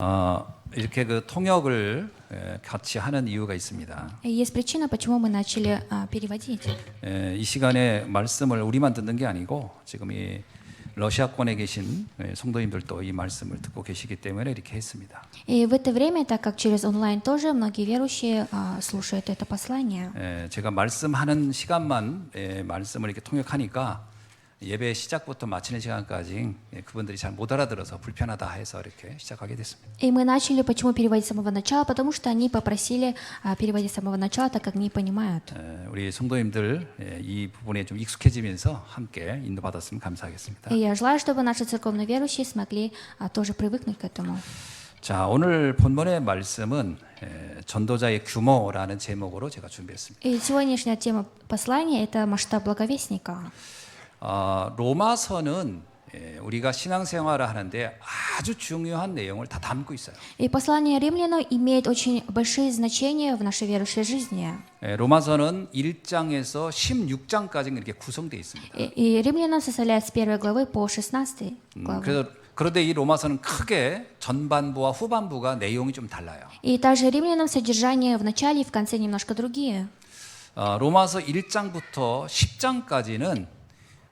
이렇게 그 통역을 같이 하는 이유가 있습니다. Есть причина, почему мы начали переводить. 이 시간에 말씀을 우리만 듣는 게 아니고 지금 이 러시아권에 계신 성도님들도 이 말씀을 듣고 계시기 때문에 이렇게 했습니다. И в это время, так как через онлайн тоже многие верующие слушают это послание, 제가 말씀하는 시간만 말씀을 이렇게 통역하니까 예배 시작부터 마치는 시간까지 그분들이 잘 못 알아들어서 불편하다 해서 이렇게 시작하게 됐습니다. и мы начали, почему переводить с самого начала, потому что они попросили переводить с самого начала, так как не понимают. 우리 성도님들 이 부분에 좀 익숙해지면서 함께 인도받았으면 감사하겠습니다. И я желаю, чтобы наши церковные верующие смогли тоже привыкнуть к этому. 자, 오늘 본문의 말씀은 전도자의 규모라는 제목으로 제가 준비했습니다. И сегодняшняя тема послания – это масштаб благовестника. 로마서는 우리가 신앙생활을 하는데 아주 중요한 내용을 다 담고 있어요. И послание римлянам имеет очень большие значения в нашей верующей жизни. 로마서는 1장에서 16장까지 이렇게 구성되어 있습니다. И римлянам составляет с 1 главы по 16 главу. 그런데 이 로마서는 크게 전반부와 후반부가 내용이 좀 달라요. И также римлянам содержание в начале и в конце немножко другие. 로마서 1장부터 10장까지는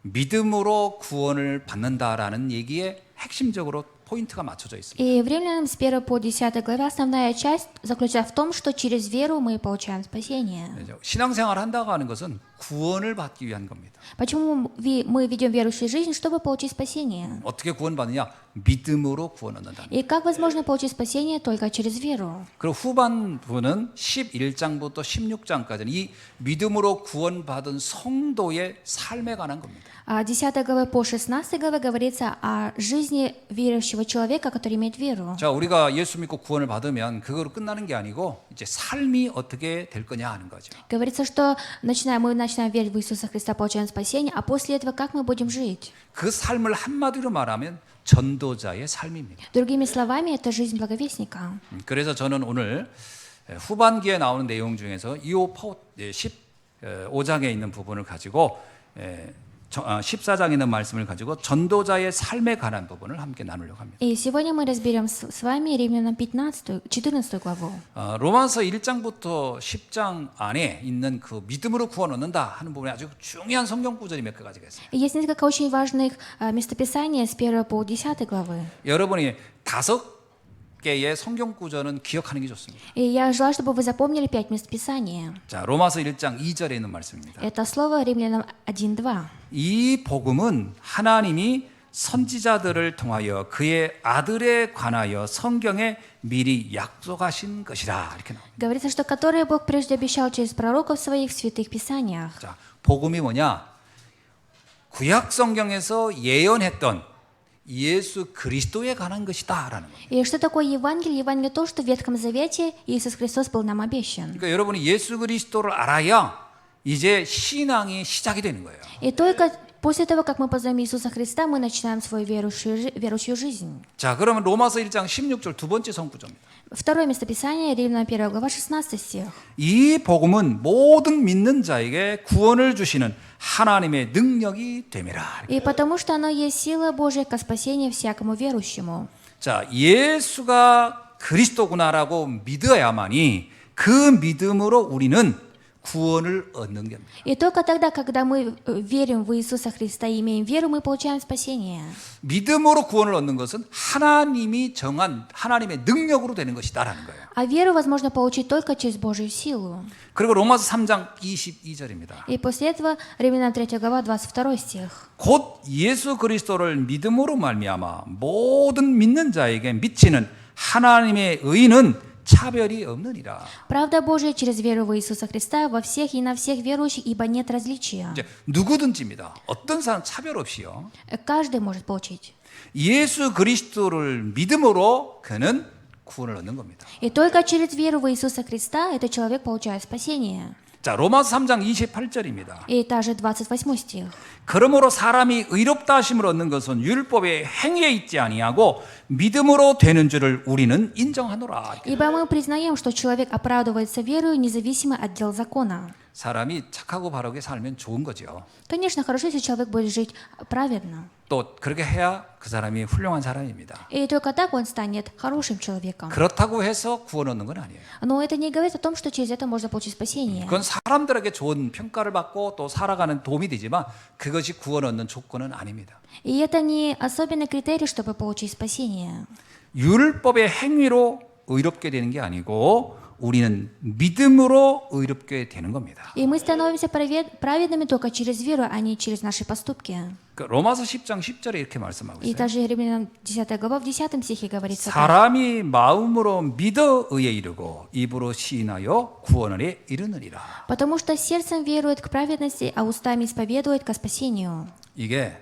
믿음으로 구원을 받는다라는 얘기에 핵심적으로 포인트가 맞춰져 있습니다. И в римлянам с 1 по 10 главе основная часть заключается в том, что через веру мы получаем спасение. 신앙생활 한다고 하는 것은 구원을 받기 위한 겁니다. Почему мы ведем верующую жизнь, чтобы получить спасение? 어떻게 구원받느냐? 믿음으로 구원 얻는다. И как возможно получить спасение только через веру? 그리고 후반부는 11장부터 16장까지는 이 믿음으로 구원받은 성도의 삶에 관한 겁니다. 10 главы по 16 главе говорится о жизни верующего человека, который имеет веру. 자, 우리가 예수 믿고 구원을 받으면 그거로 끝나는 게 아니고 이제 삶이 어떻게 될 거냐 하는 거죠. Говорится, что мы начинаем верить в Иисуса Христа, получаем спасение, а после этого как мы будем жить? 그 삶을 한마디로 말하면 전도자의 삶입니다. Другими словами, это жизнь благовестника. 그래서 저는 오늘 후반기에 나오는 내용 중에서 15장에 있는 부분을 가지고 14장에 있는 말씀을 가지고 전도자의 삶에 관한 부분을 함께 나누려고 합니다. И сегодня мы разберем с вами Римлянам 14 главу. 로마서 1장부터 10장 안에 있는 그 믿음으로 구원 얻는다 하는 부분에 아주 중요한 성경 구절이 몇 가지가 있습니다. Есть несколько очень важных местописаний с 1 по 10 главы. 여러분이 5개의 성경 구절은 기억하는 게 좋습니다. И я желаю, чтобы вы запомнили 5 местописаний. 자, 로마서 1장 2절에 있는 말씀입니다. Это слово Римлянам 1:2. 이 복음은 하나님이 선지자들을 통하여 그의 아들에 관하여 성경에 미리 약속하신 것이라 이렇게 나옵니다. Говорится, что которое Бог прежде обещал через пророков своих в святых писаниях. 자, 복음이 뭐냐? 구약 성경에서 예언했던 예수 그리스도에 관한 것이다라는 겁니다. И что такое Евангелие? Евангелие то, что в Ветхом Завете Иисус Христос был нам обещан. 그러니까 여러분이 예수 그리스도를 알아야 이제 신앙이 시작이 되는 거예요. И только после того, как мы познаем Иисуса Христа, мы начинаем свою верующую жизнь. 자, 그러면 로마서 1장 16절 두 번째 성구조입니다. Второе местописание, Римлянам 1 глава 16 стих. 이 복음은 모든 믿는 자에게 구원을 주시는 하나님의 능력이 됨이라. И потому что оно есть сила Божия ко спасению всякому верующему. 자, 예수가 그리스도구나라고 믿어야만이 그 믿음으로 우리는 구원을 얻는 겁니다. И только тогда, когда мы верим в Иисуса Христа и имеем веру, мы получаем спасение. 믿음으로 구원을 얻는 것은 하나님이 정한 하나님의 능력으로 되는 것이다라는 거예요. А веру возможно получить только через Божью силу. 그리고 로마서 3장 22절입니다. И после этого Римлянам 3 глава 22 стих. 곧 예수 그리스도를 믿음으로 말미암아 모든 믿는 자에게 미치는 하나님의 의는 차별이 없느니라. Правда Божия через веру в Иисуса Христа во всех и на всех верующих, ибо нет различия. 이제 누구든지입니다. 어떤 사람 차별 없이요. Каждый может получить. 예수 그리스도를 믿음으로 그는 구원을 얻는 겁니다. И только через веру в Иисуса Христа этот человек получает спасение. 자, 로마서 3장 28절입니다. И также 28 стих. 그러므로 사람이 의롭다 하심을 얻는 것은 율법의 행위에 있지 아니하고 믿음으로 되는 줄을 우리는 인정하노라. Ибо мы признаем, что человек оправдывается верою независимо от дел закона. 사람이 착하고 바르게 살면 좋은 거죠. Конечно, хорошо, если человек будет жить праведно. 또 그렇게 해야 그 사람이 훌륭한 사람입니다. И только так он станет хорошим человеком. 그렇다고 해서 구원 얻는 건 아니에요. Но это не говорит о том, что через это можно получить спасение. 그건 사람들에게 좋은 평가를 받고 또 살아가는 도움이 되지만 그것이 구원 얻는 조건은 아닙니다. И это не особенный критерий, чтобы получить спасение. 율법의 행위로 의롭게 되는 게 아니고 우리는 믿음으로 의롭게 되는 겁니다. И мы становимся праведными только через веру, а не через наши поступки. 그 로마서 10장 10절에 이렇게 말씀하고 И 있어요. также Римлянам 10 глава, в 10 стихе говорится так. 사람이 마음으로 믿어 의에 이르고 입으로 시인하여 구원에 이르느니라. Потому что сердцем верует к праведности, а устами исповедует ко спасению. 이게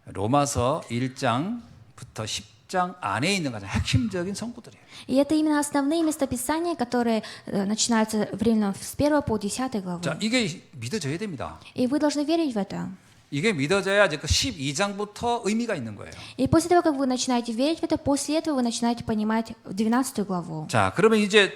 로마서 1장부터 10장 안에 있는 가장 핵심적인 성구들이에요. И это именно основные местописания, которые начинаются в Римлянам с 1 по 10 главу. 자, 이게 믿어져야 됩니다. И вы должны верить в это. 이게 믿어져야 이제 그 12장부터 의미가 있는 거예요. И после того, как вы начинаете верить в это, после этого вы начинаете понимать 12 главу. 자, 그러면 이제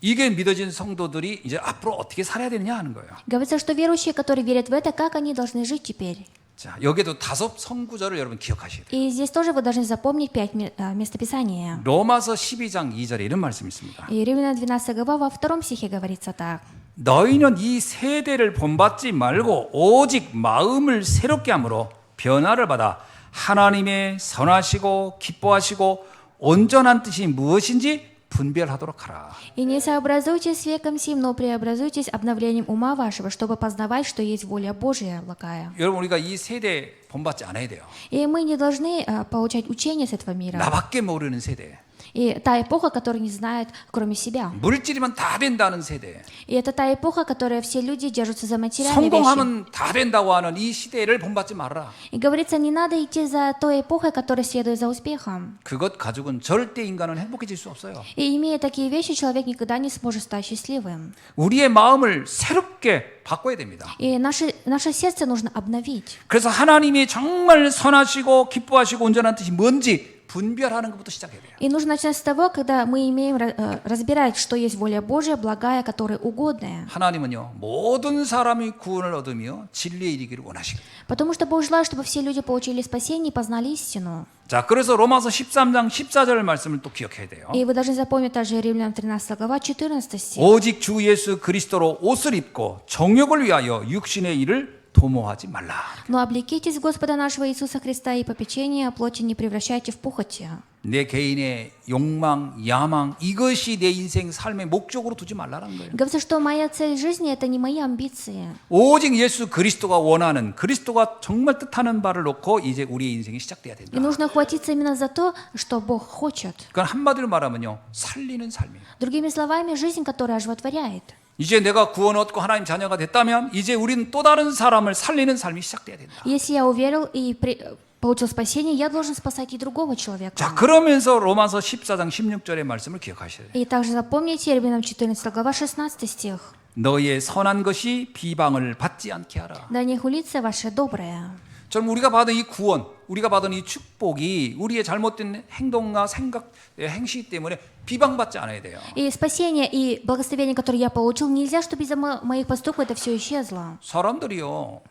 이게 믿어진 성도들이 이제 앞으로 어떻게 살아야 되느냐 하는 거예요. Говорится, что верующие, которые верят в это, как они должны жить теперь. 자, 여기도 5 성구절을 여러분 기억하셔야 돼요. И здесь тоже вы должны запомнить 5 местописания. 로마서 12장 2절에 이런 말씀이 있습니다. И Римлянам 12 глава во 2 стихе говорится так. 너희는 이 세대를 본받지 말고 오직 마음을 새롭게 함으로 변화를 받아 하나님의 선하시고 기뻐하시고 온전한 뜻이 무엇인지 분별하도록 하라. «И не сообразуйтесь с веком сим, но преобразуйтесь обновлением ума вашего, чтобы познавать, что есть воля Божия благая». 여러분 우리가 이 세대 본받지 않아야 돼요. И мы не должны получать учение с этого мира. 나밖에 모르는 세대. И та эпоха, которая не знает, кроме себя. 물질이면 다 된다는 세대. И это та эпоха, которая все люди держатся за материальные вещи. 성공하면 다 된다고 하는 이 시대를 본받지 말아라. И говорится, не надо идти за той эпохой, которая следует за успехом. 그것 가지고는 절대 인간은 행복해질 수 없어요. И имея такие вещи, человек никогда не сможет стать счастливым. 우리의 마음을 새롭게 바꿔야 됩니다. И наше сердце нужно обновить. 그래서 하나님이 정말 선하시고 기뻐하시고 온전한 뜻이 뭔지 분별하는 것부터 시작해야 돼요. И нужно начать с того, когда мы имеем разбирать, что есть воля Божья, благая, которая угодная. 하나님은요 모든 사람이 구원을 얻으며 진리에 이르기를 원하시고. Потому что Бог желает, чтобы все люди получили спасение и познали истину. 자, 그래서 로마서 13장 14절 말씀을 또 기억해야 돼요. И вы должны запомнить также Римлянам 13 глава, 14 стих. 오직 주 예수 그리스도로 옷을 입고 정욕을 위하여 육신의 일을 도모하지 말라. Но облекитесь в Господа нашего Иисуса Христа и попечение о плоти не превращайте в похоти. 내 개인의 욕망, 야망 이것이 내 인생 삶의 목적으로 두지 말라는 거예요. Говорится, что моя цель жизни это не мои амбиции. 오직 예수 그리스도가 원하는 그리스도가 정말 뜻하는 바를 놓고 이제 우리의 인생이 시작돼야 И 된다. нужно хватиться именно за то, что Бог хочет. 그건 한마디로 말하면요 살리는 삶이에요. Другими словами, жизнь, которая оживотворяет. 이제 내가 구원 얻고 하나님 자녀가 됐다면 이제 우리는 또 다른 사람을 살리는 삶이 시작돼야 된다. Если я уверовал и получил спасение, я должен спасать и другого человека. 자, 그러면서 로마서 14장 16절의 말씀을 기억하셔야 돼요. И также запомните Римлянам 14 глава 16 стих. 너희의 선한 것이 비방을 받지 않게 하라. Да не хулится ваше доброе. 저는 우리가 받은 이 구원, 우리가 받은 이 축복이 우리의 잘못된 행동과 생각, 행시 때문에 비방받지 않아야 돼요. И спасение и благословение, которое я получил, нельзя, чтобы из-за моих поступков это все исчезло. 사람들이요,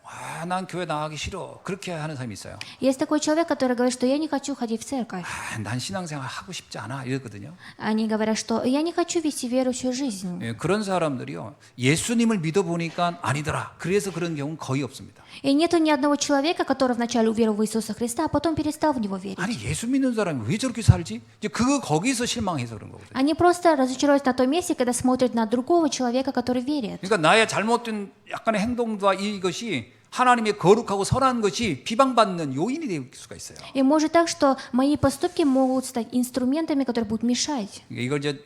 난 교회 나가기 싫어. 그렇게 하는 사람이 있어요. Есть такой человек, который говорит, что я не хочу ходить в церковь. 난 신앙생활 하고 싶지 않아. 이러거든요. Они говорят, что я не хочу вести верующую жизнь. 예, 그런 사람들이요, 예수님을 믿어보니까 아니더라. 그래서 그런 경우는 거의 없습니다. И нету ни одного человека, который вначале уверовал в Иисуса Христа, а потом перестал в Него верить. 아니 예수 믿는 사람이 왜 저렇게 살지? 이제 거기서 실망해서 그런 거거든요. Они просто разочаровываются на том месте, когда смотрят на другого человека, который верит. 그러니까 나의 잘못된 약간의 행동과 이것이 하나님의 거룩하고 선한 것이 비방받는 요인이 될 수가 있어요. И может так, что мои поступки могут стать инструментами, которые будут мешать. 이걸 이제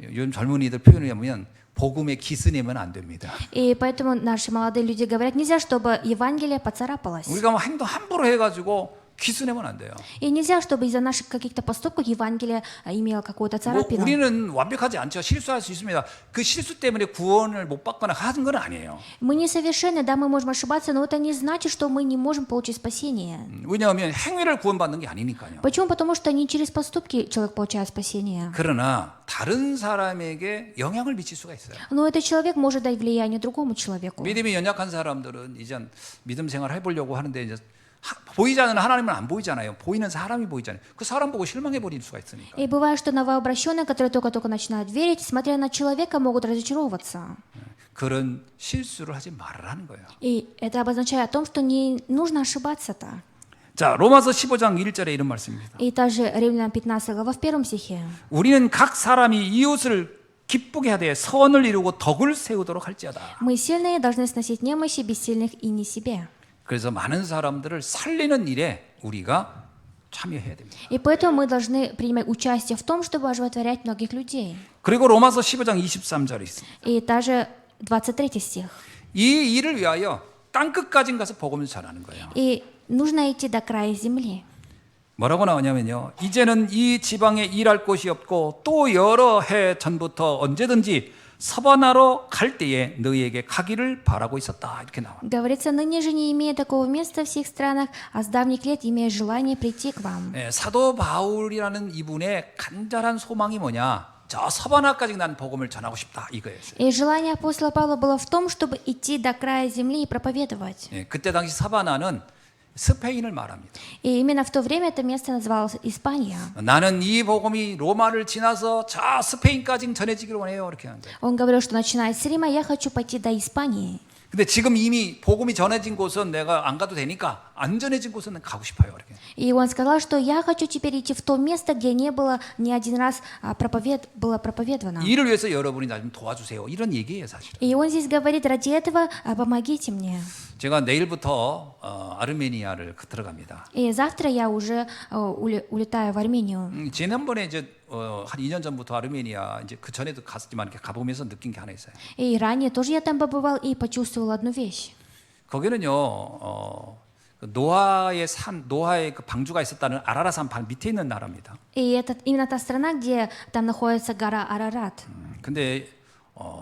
요즘 젊은이들 표현을 하면 복음에 기스내면 안 됩니다. И поэтому наши молодые люди говорят, нельзя, чтобы Евангелие поцарапалось. 우리가 뭐 행동 함부로 해가지고 귀순하면 안 돼요. И нельзя, чтобы из-за наших каких-то поступков Евангелие имело какую-то 뭐 царапину. 우리는 완벽하지 않죠. 실수할 수 있습니다. 그 실수 때문에 구원을 못 받거나 하는 건 아니에요. Мы несовершенны, да, мы можем ошибаться, но это не значит, что мы не можем получить спасение. 왜냐하면 행위를 구원받는 게 아니니까요. Почему? Потому что не через поступки человек получает спасение. 그러나 다른 사람에게 영향을 미칠 수가 있어요. Но этот человек может дать влияние другому человеку. 믿음이 연약한 사람들은 이제 믿음 생활 해보려고 하는데 이제 보이지 않는 하나님은 안 보이잖아요. 보이는 사람이 보이잖아요. 그 사람 보고 실망해 버릴 수가 있으니까. И бывает, что новообращенные, которые только-только начинают верить, смотря на человека, могут разочаровываться. 그런 실수를 하지 말라는 거예요. И это обозначает о том, что не нужно ошибаться-то. 자, 로마서 15장 1절에 이런 말씀입니다. И также Римлянам 15 глава в первом стихе. 우리는 각 사람이 이웃을 기쁘게 하되 선을 이루고 덕을 세우도록 할지어다. Мы сильные должны сносить немощи бессильных и не себе. 그래서 많은 사람들을 살리는 일에 우리가 참여해야 됩니다. И поэтому мы должны принимать участие в том, чтобы оживотворять многих людей. 그리고 로마서 15장 23절에 있습니다. И также 23 стих. 이 일을 위하여 땅 끝까지 가서 복음을 전하는 거예요. И нужно идти до края земли. 뭐라고 나오냐면요. 이제는 이 지방에 일할 곳이 없고 또 여러 해 전부터 언제든지 서바나로 갈 때에 너희에게 가기를 바라고 있었다. 이렇게 나와요. Говорится, ныне же не имея такого места в всех странах, а с давних лет имея желание прийти к вам. 네, 사도 바울이라는 이분의 간절한 소망이 뭐냐? 저 서바나까지 난 복음을 전하고 싶다 이거였어요. И желание апостола Павла было в том, чтобы идти до края земли и проповедовать. 네, 그때 당시 서바나는 스페인을 말합니다. И именно в то время это место называлось Испания. 나는 이 복음이 로마를 지나서 저 스페인까지 전해지기를 원해요. 이렇게 하는데. Он говорил, что начиная с Рима я хочу пойти до Испании. 근데 지금 이미 복음이 전해진 곳은 내가 안 가도 되니까 안 전해진 곳은 가고 싶어요. 이렇게. И он сказал, что я хочу теперь идти в то место, где не было ни один раз было проповедовано. 이를 위해서 여러분이 나 좀 도와주세요. 이런 얘기예요, 사실. И он здесь говорит, ради этого помогите мне. 제가 내일부터 아르메니아를 들어갑니다. И завтра я уже улетаю в Армению. 지난번에 이제 한 2년 전부터 아르메니아 이제 그 전에도 갔지만 이렇게 가보면서 느낀 게 하나 있어요. И ранее тоже я там побывал и почувствовал одну вещь. 거기는요. 노아의 그 방주가 있었다는 아라라산 발 밑에 있는 나라입니다. И это именно та страна, где там находится гора Арарат. 근데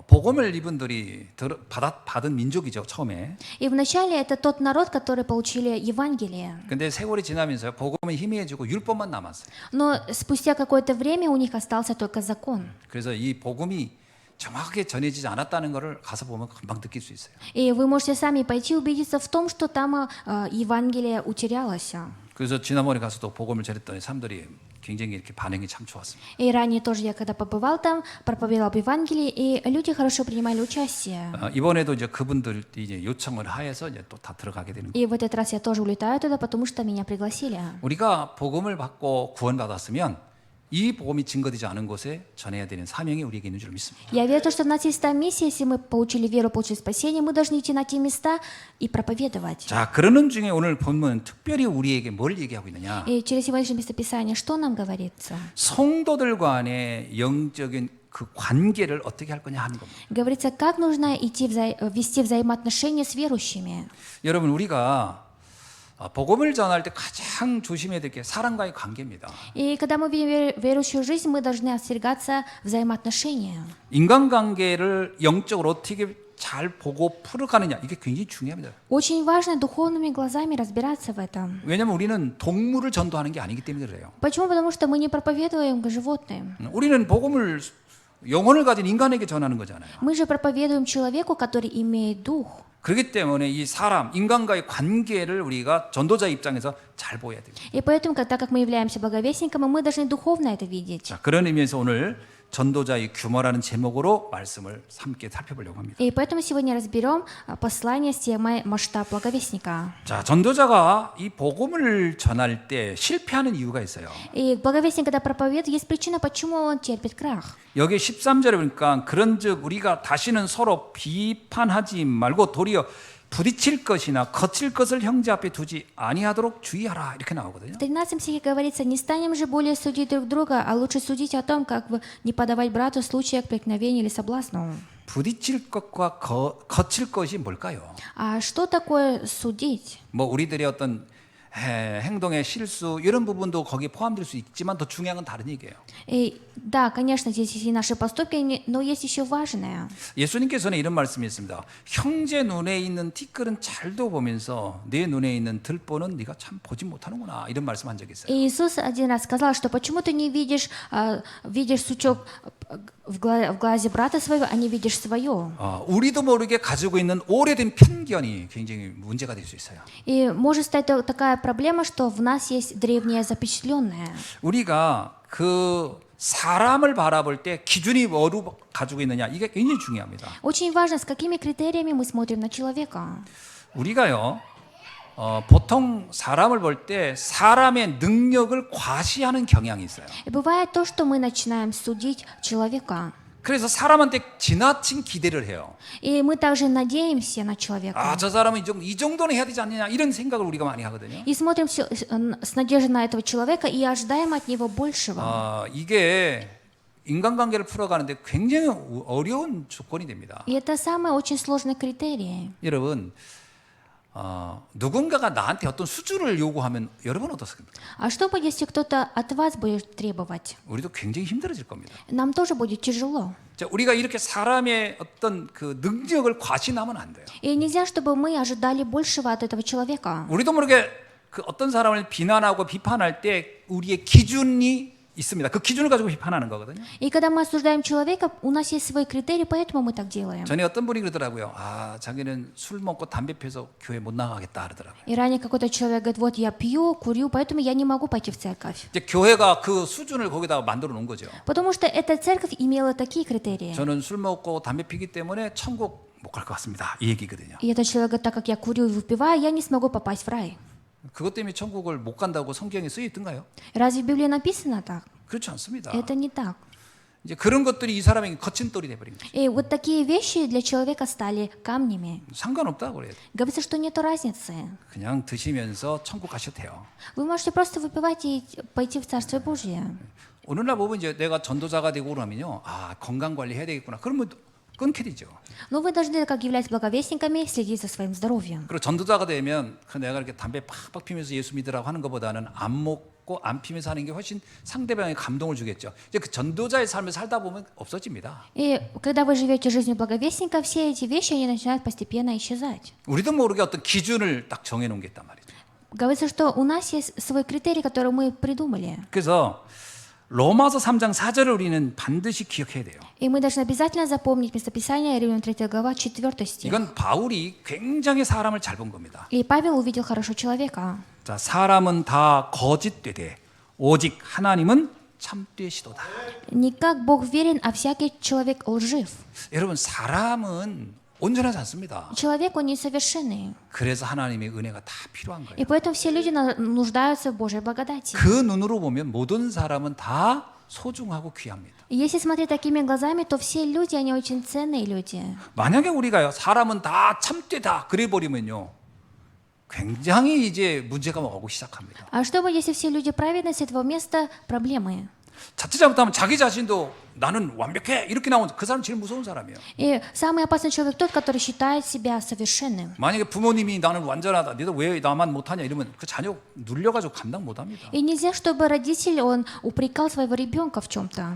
복음을 이분들이 받은 민족이죠 처음에. И вначале это тот народ, который получили Евангелие. 근데 세월이 지나면서 복음은 희미해지고 율법만 남았어요. Но спустя какое-то время у них остался только закон. 그래서 이 복음이 정확하게 전해지지 않았다는 것을 가서 보면 금방 느낄 수 있어요. И вы можете сами пойти убедиться в том, что там Евангелие утерялось. 그래서 지난번에 가서도 복음을 전했더니 사람들이 굉장히 이렇게 반응이 참 좋았습니다. И ранее тоже я когда побывал там, проповедовал об Евангелии, и люди хорошо принимали участие. 이번에도 이제 그분들 이제 요청을 하여서 이제 또 다 들어가게 되는 거예요. И в этот раз я тоже улетаю туда, потому что меня пригласили. 우리가 복음을 받고 구원받았으면 이 복음이 증거되지 않은 곳에 전해야 되는 사명이 우리에게 있는 줄 믿습니다. Я верю, что у нас есть та миссия, если мы получили веру, получили спасение, мы должны идти на те места и проповедовать. 자, 그러는 중에 오늘 본문은 특별히 우리에게 뭘 얘기하고 있느냐? И через сегодняшнее местописание что нам говорится? 성도들 간의 영적인 그 관계를 어떻게 할 거냐 하는 겁니다. Говорится, как нужно вести взаимоотношения с верующими. 여러분 우리가 복음을 전할 때 가장 조심해야 될 게 사람과의 관계입니다. И когда мы видим верующую жизнь, мы должны остерегаться взаимоотношения. 인간관계를 영적으로 어떻게 잘 보고 풀어가느냐 이게 굉장히 중요합니다. Очень важно духовными глазами разбираться в этом. 왜냐하면 우리는 동물을 전도하는 게 아니기 때문에 그래요. Почему? Потому что мы не проповедуем к животным. 우리는 복음을 영혼을 가진 인간에게 전하는 거잖아요. Мы же проповедуем человеку, который имеет дух. 그렇기 때문에 이 사람, 인간과의 관계를 우리가 전도자 입장에서 잘 보여야 됩니다. И поэтому, так как мы являемся благовестниками, мы должны духовно это видеть. 자, 그런 의미에서 오늘 전도자의 규모라는 제목으로 말씀을 함께 살펴보려고 합니다. И поэтому сегодня разберем послание с темой «Масштаб благовестника». 자, 전도자가 이 복음을 전할 때 실패하는 이유가 있어요. И благовестник, когда проповедует, есть причина, почему он терпит крах. 여기 13절에 보니까 그런즉 우리가 다시는 서로 비판하지 말고 도리어 부딪힐 것이나 거칠 것을 형제 앞에 두지 아니하도록 주의하라 이렇게 나오거든요. В 13 стихе говорится, не станем же более судить друг друга, а лучше судить о том, как не подавать брату случая к преткновению или соблазну. 부딪힐 것과 거칠 것이 뭘까요? А что такое судить? 뭐 우리들의 어떤 행동의 실수 이런 부분도 거기에 포함될 수 있지만 더 중요한 건 다른 얘기예요. И да, конечно, здесь есть и наши поступки, но есть еще важное. 예수님께서는 이런 말씀이 있습니다. 형제 눈에 있는 티끌은 잘도 보면서 내 눈에 있는 들보는 네가 참 보지 못하는구나 이런 말씀한 적이 있어요. И Иисус один раз сказал, что почему ты не видишь, видишь сучок в глазе брата своего, а не видишь свое. 우리도 모르게 가지고 있는 오래된 편견이 굉장히 문제가 될 수 있어요. И может стать такая проблема, что в нас есть древнее запечатленное. 우리가 그 사람을 바라볼 때 기준이 뭐로 가지고 있느냐 이게 굉장히 중요합니다. Очень важно, с какими критериями мы смотрим на человека. 우리가요 보통 사람을 볼 때 사람의 능력을 과시하는 경향이 있어요. И бывает то, что мы начинаем судить человека. 그래서 사람한테 지나친 기대를 해요. И мы также надеемся на человека. 저 사람은 이 정도는 해야 되지 않느냐 이런 생각을 우리가 많이 하거든요. И смотрим с надеждой на этого человека и ожидаем от него большего. 이게 인간관계를 풀어가는데 굉장히 어려운 조건이 됩니다. И это самый очень сложный критерий. 여러분, 누군가가 나한테 어떤 수준을 요구하면 여러분 어떻습니까? А что будет, если кто-то от вас будет требовать? 우리도 굉장히 힘들어질 겁니다. Нам тоже будет тяжело. 자, 우리가 이렇게 사람의 어떤 그 능력을 과신하면 안 돼요. И нельзя, чтобы мы ожидали большего от этого человека. 우리도 모르게 그 어떤 사람을 비난하고 비판할 때 우리의 기준이 있습니다. 그 기준을 가지고 비판하는 거거든요. И когда мы осуждаем человека, у нас есть свой критерий, поэтому мы так делаем. 전에 어떤 분이 그러더라고요. 자기는 술 먹고 담배 피워서 교회 못 나가겠다 그러더라고요. И ранее какой-то человек говорит, вот я пью, курю, поэтому я не могу пойти в церковь. 이제 교회가 그 수준을 거기다가 만들어 놓은 거죠. Потому что эта церковь имела такие критерии. 저는 술 먹고 담배 피기 때문에 천국 못 갈 것 같습니다. 이 얘기거든요. И этот человек говорит, так как я курю и выпиваю, я не смогу попасть в рай. 그것 때문에 천국을 못 간다고 성경에 쓰여 있던가요? Разве в Библии написано так? 그렇지 않습니다. Это не так. 이제 그런 것들이 이 사람에게 거친 돌이 돼버린 거죠. И вот такие вещи для человека стали камнями. 상관없다고 그래요. Говорится, что нет разницы. 그냥 드시면서 천국 가셔도 돼요. Вы можете просто выпивать и пойти в Царствие Божие. 오늘날 보면 이제 내가 전도자가 되고 그러면요, 건강 관리 해야 되겠구나. 그러면 끊게 되죠. Но вы должны, как являясь благовестниками, следить за своим здоровьем. 그리고 전도자가 되면 내가 이렇게 담배 팍팍 피면서 예수 믿으라고 하는 것보다는 안 먹고 안 피면서 하는 게 훨씬 상대방에 감동을 주겠죠. 이제 그 전도자의 삶을 살다 보면 없어집니다. И когда вы живете жизнью благовестника, все эти вещи, они начинают постепенно исчезать. 우리도 모르게 어떤 기준을 딱 정해놓은 게 있단 말이죠. Говорится, что у нас есть свой критерий, который мы придумали. 그래서 로마서 3장 4절을 우리는 반드시 기억해야 돼요. И мы должны обязательно запомнить местописание Римлянам 3 глава, 4 стих. 이건 바울이 굉장히 사람을 잘 본 겁니다. И Павел увидел хорошо человека. 자, 사람은 다 거짓되되 오직 하나님은 참되시도다. Не как Бог верен, а всякий человек лжив. 여러분, 사람은 온전하지 않습니다. Человек, он несовершенный. 그래서 하나님의 은혜가 다 필요한 И 거예요. поэтому все люди нуждаются в Божьей благодати. 그 눈으로 보면 모든 사람은 다 소중하고 귀합니다. И если смотреть такими глазами, то все люди, они очень ценные люди. 만약에 우리가요, 사람은 다 참되다 그래 버리면요, 굉장히 이제 문제가 오고 시작합니다. А что будет, если все люди праведны, с этого места проблемы? 자칫 잘못하면 자기 자신도 나는 완벽해 이렇게 나오면 그 사람 제일 무서운 사람이에요. И самый опасный человек тот, который считает себя совершенным. 만약에 부모님이 나는 완전하다, 너도 왜 나만 못하냐 이러면 그 자녀 눌려가지고 감당 못합니다. И нельзя, чтобы родитель, он упрекал своего ребенка в чем-то.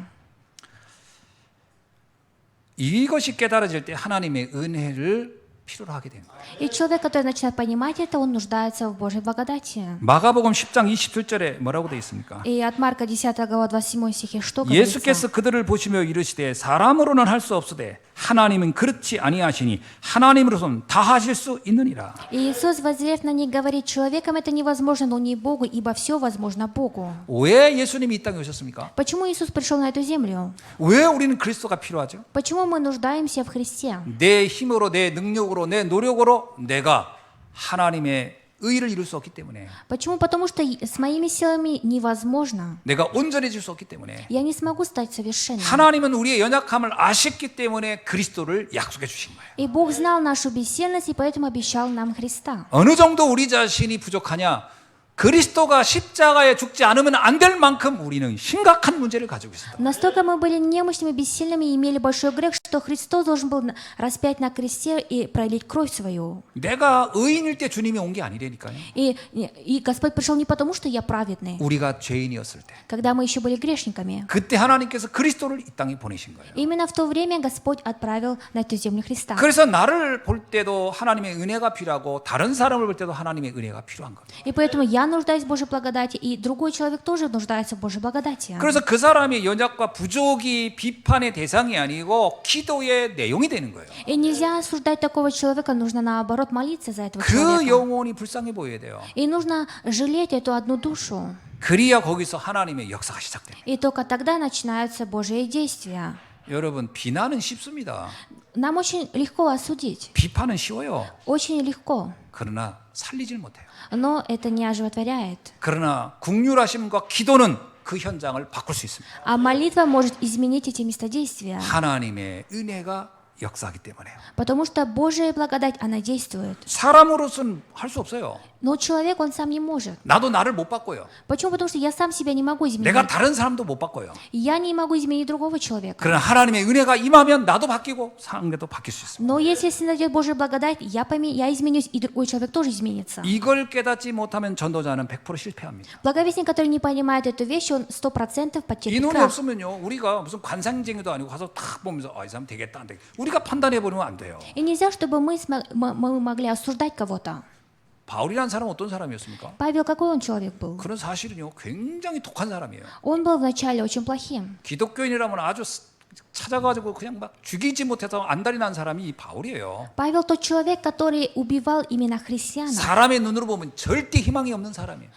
이것이 깨달아질 때 하나님의 은혜를 필요로 하게 되는 거예요. И человек, который начинает понимать это, он нуждается в Божьей благодати. 마가복음 10장 27절에 뭐라고 되어 있습니까? И от Марка 10 глава 27 стихе что говорится? 예수께서 그들을 보시며 이르시되 사람으로는 할 수 없으되 하나님은 그렇지 아니하시니 하나님으로서는 다 하실 수 있느니라. И Иисус, воззрев на них, говорит, человеком это невозможно, но не Богу, ибо все возможно Богу. 왜 예수님이 이 땅에 오셨습니까? Почему Иисус пришел на эту землю? 왜 우리는 그리스도가 필요하죠? Почему мы нуждаемся в Христе? 내 힘으로, 내 능력으로, 내 노력으로 내가 하나님의 의를 이룰 수 없기 때문에, Почему? Потому что с моими силами невозможно. 내가 온전해질 수 없기 때문에, Я не смогу стать совершенным. 하나님은 우리의 연약함을 아셨기 때문에 그리스도를 약속해 주신 거예요. И Бог знал нашу бессильность, и поэтому обещал нам Христа. 어느 정도 우리 자신이 부족하냐? 그리스도가 십자가에 죽지 않으면 안 될 만큼 우리는 심각한 문제를 가지고 있습니다. Настолько мы были немощными, бессильными и имели большой грех, что Христос должен был распять на кресте и пролить кровь свою. 내가 의인일 때 주님이 온 게 아니라니까요. И Господь пришел не потому, что я праведный, 우리가 죄인이었을 때 когда мы еще были грешниками. 그때 하나님께서 그리스도를 이 땅에 보내신 거예요. Именно в то время Господь отправил на эту землю Христа. 그래서 나를 볼 때도 하나님의 은혜가 필요하고 다른 사람을 볼 때도 하나님의 은혜가 필요한 거예요. И поэтому я нуждаюсь в Божьей благодати, и другой человек тоже нуждается в Божьей благодати. 그래서 그 사람의 연약과 부족이 비판의 대상이 아니고 기도의 내용이 되는 거예요. И нельзя осуждать такого человека, нужно наоборот молиться за этого 그 человека. 영혼이 불쌍해 보여야 돼요. И нужно жалеть эту одну душу. 그리야 거기서 하나님의 역사가 시작돼요. И только тогда начинаются Божьи действия. 여러분 비난은 쉽습니다. Нам очень легко осудить, 비판은 쉬워요. очень легко, 그러나 살리질 못해요. но это не оживотворяет. 그러나 국률하심과 기도는 그 현장을 바꿀 수 있습니다. А молитва может изменить эти местодействия, 하나님의 은혜가 역사하기 때문에요. потому что Божья благодать, она действует. 사람으로서는 할 수 없어요. Но человек, он сам не может. 나도 나를 못 바꿔요. Почему? Потому что я сам себя не могу изменить. 내가 다른 사람도 못 바꿔요. Я не могу изменить другого человека. 그러나 하나님의 은혜가 임하면 나도 바뀌고 상대도 바뀔 수 있습니다. Но если снайдет Божья благодать, я изменюсь, и другой человек тоже изменится. 이걸 깨닫지 못하면 전도자는 100% 실패합니다. Благовестник, который не понимает эту вещь, он 100% 이 потерпит 눈이 крах. 없으면요, 우리가 무슨 관상쟁이도 아니고 가서 탁 보면서 이 사람 되겠다 안 되겠다. 우리가 판단해 버리면 안 돼요. И нельзя, чтобы мы могли осуждать кого-то. 바울이라는 사람은 어떤 사람이었습니까? Павел, какой он человек был? 그런 사실은요, 굉장히 독한 사람이에요. Он был вначале очень плохим. 기독교인이라면 아주 찾아가지고 그냥 막 죽이지 못해서 안달이 난 사람이 이 바울이에요. Павел тот человек, который убивал именно христиан. 사람의 눈으로 보면 절대 희망이 없는 사람이에요.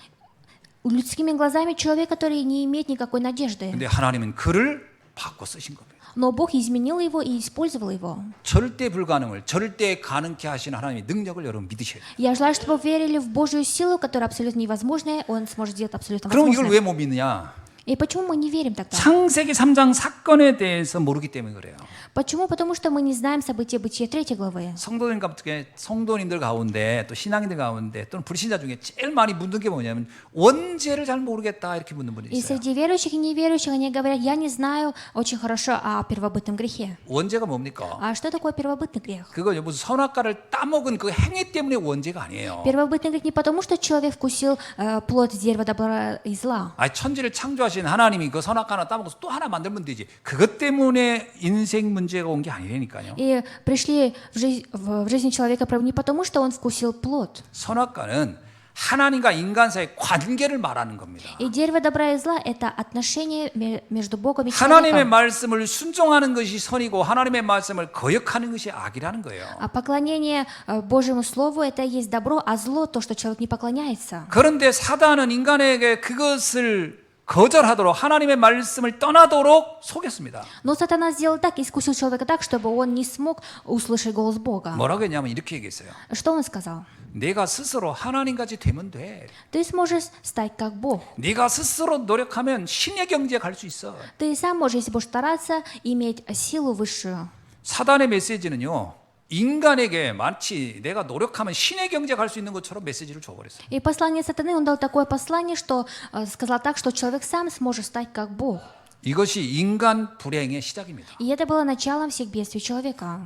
Людскими глазами человек, который не имеет никакой надежды. 근데 하나님은 그를 바꿔 쓰신 겁니다. Но Бог изменил его и использовал его. 절대 불가능을 절대 가능케 하시는 하나님의 능력을 여러분 믿으셔야 돼요. Я желаю, чтобы вы верили в Божью силу, которая абсолютно невозможная, Он сможет сделать абсолютно 그럼 이걸 возможное. 왜 못 믿느냐? И почему мы не верим тогда? 창세기 3장 사건에 대해서 모르기 때문에 그래요. Почему? Потому что мы не знаем события Бытия 3 главы. 성도님들 가운데 또 신앙인들 가운데 또는 불신자 중에 제일 많이 묻는 게 뭐냐면 원죄를 잘 모르겠다 이렇게 묻는 분이 И 있어요. среди верующих и неверующих они говорят, я не знаю очень хорошо о первобытном грехе. 원죄가 뭡니까? А что такое первобытный грех? 그거 무슨 선악과를 따먹은 그 행위 때문에 원죄가 아니에요. Первобытный грех не потому, что человек вкусил плод дерева добра и зла. 아니 천지를 창조하신 하나님이 그 선악과 하나 따먹어서 또 하나 만들면 되지. 그것 때문에 인생 문제가 온 게 아니라니까요. И пришли в жизнь человека не потому, что он вкусил плод. 선악과는 하나님과 인간 사이의 관계를 말하는 겁니다. И дерево добра и зла – это отношение между Богом и 하나님의 человеком. 말씀을 순종하는 것이 선이고 하나님의 말씀을 거역하는 것이 악이라는 거예요. А поклонение Божьему Слову – это есть добро, а зло – то, что человек не поклоняется. 그런데 사단은 인간에게 그것을 거절하도록 하나님의 말씀을 떠나도록 속였습니다. Но сатана сделал так, искусил человека так, чтобы он не смог услышать голос Бога. 뭐라고 했냐면 이렇게 얘기했어요. Что он сказал? 내가 스스로 하나님같이 되면 돼. Ты сможешь стать как Бог. 네가 스스로 노력하면 신의 경지에 갈 수 있어. Ты сам можешь, если будешь стараться, иметь силу высшую. 사단의 메시지는요. 인간에게 마치 내가 노력하면 신의 경지에 갈 수 있는 것처럼 메시지를 줘버렸어요. И послание сатаны, он дал такое послание, что сказал так, что человек сам сможет стать как Бог. 이것이 인간 불행의 시작입니다. И это было началом всех бедствий человека.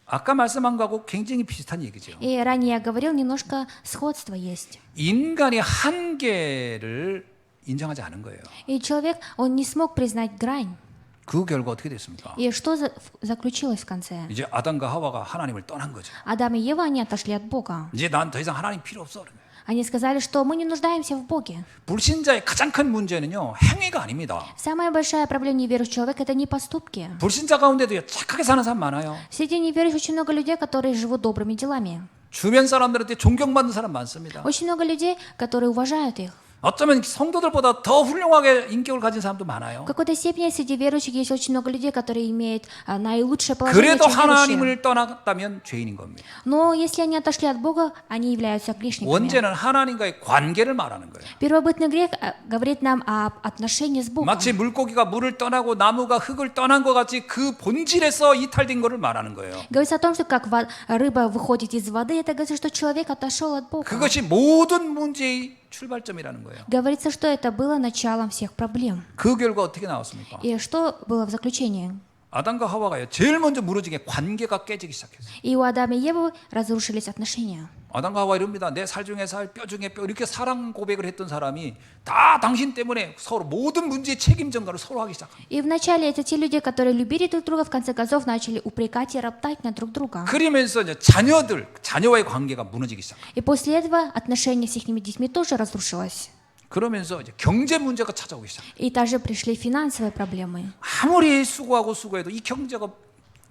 아까 말씀한 거하고 굉장히 비슷한 얘기죠. И ранее я говорил, немножко сходство есть. 인간의 한계를 인정하지 않은 거예요. И человек, он не смог признать грань. 그 결과 어떻게 됐습니까? И что заключилось в конце? 이제 아담과 하와가 하나님을 떠난 거죠. Адам и Ева, они отошли от Бога. 이제 난 더 이상 하나님 필요 없어. Они сказали, что мы не нуждаемся в Боге. 불신자의 가장 큰 문제는요, 행위가 아닙니다. Самая большая проблема неверующего человека – это не поступки. 불신자 가운데도 착하게 사는 사람 많아요. Среди неверующих очень много людей, которые живут добрыми делами. 주변 사람들한테 존경받는 사람 많습니다. Очень много людей, которые уважают их. 어쩌면 성도들보다 더 훌륭하게 인격을 가진 사람도 많아요. В какой-то степени среди верующих есть очень много людей, которые имеют наилучшее положение, 그래도 чем верующие. 하나님을 떠났다면 죄인인 겁니다. Но если они отошли от Бога, они являются грешниками. 원죄는 하나님과의 관계를 말하는 거예요. Первобытный грех говорит нам об отношении с Богом. 마치 물고기가 물을 떠나고 나무가 흙을 떠난 것 같이 그 본질에서 이탈된 것을 말하는 거예요. Говорится о том, что как рыба выходит из воды, это говорится, что человек отошел от Бога. 그것이 모든 문제의 출발점이라는 거예요. Говорится, что это было началом всех проблем. 그 결과 어떻게 나왔습니까? И что было в заключении? 아담과 하와가요. 제일 먼저 무너진 게 관계가 깨지기 시작했어요. И у Адама и Евы разрушились отношения. 아담과 하와 이럽니다. 내 살 중에 살, 뼈 중에 뼈 이렇게 사랑 고백을 했던 사람이 다 당신 때문에 서로 모든 문제의 책임 전가를 서로 하기 시작합니다. И вначале это те люди, которые любили друг друга, в конце концов начали упрекать и роптать на друг друга. 그러면서 이제 자녀와의 관계가 무너지기 시작. И после этого отношения с их детьми тоже разрушилось. 그러면서 이제 경제 문제가 찾아오기 시작. И также пришли финансовые проблемы. 아무리 수고해도 이 경제가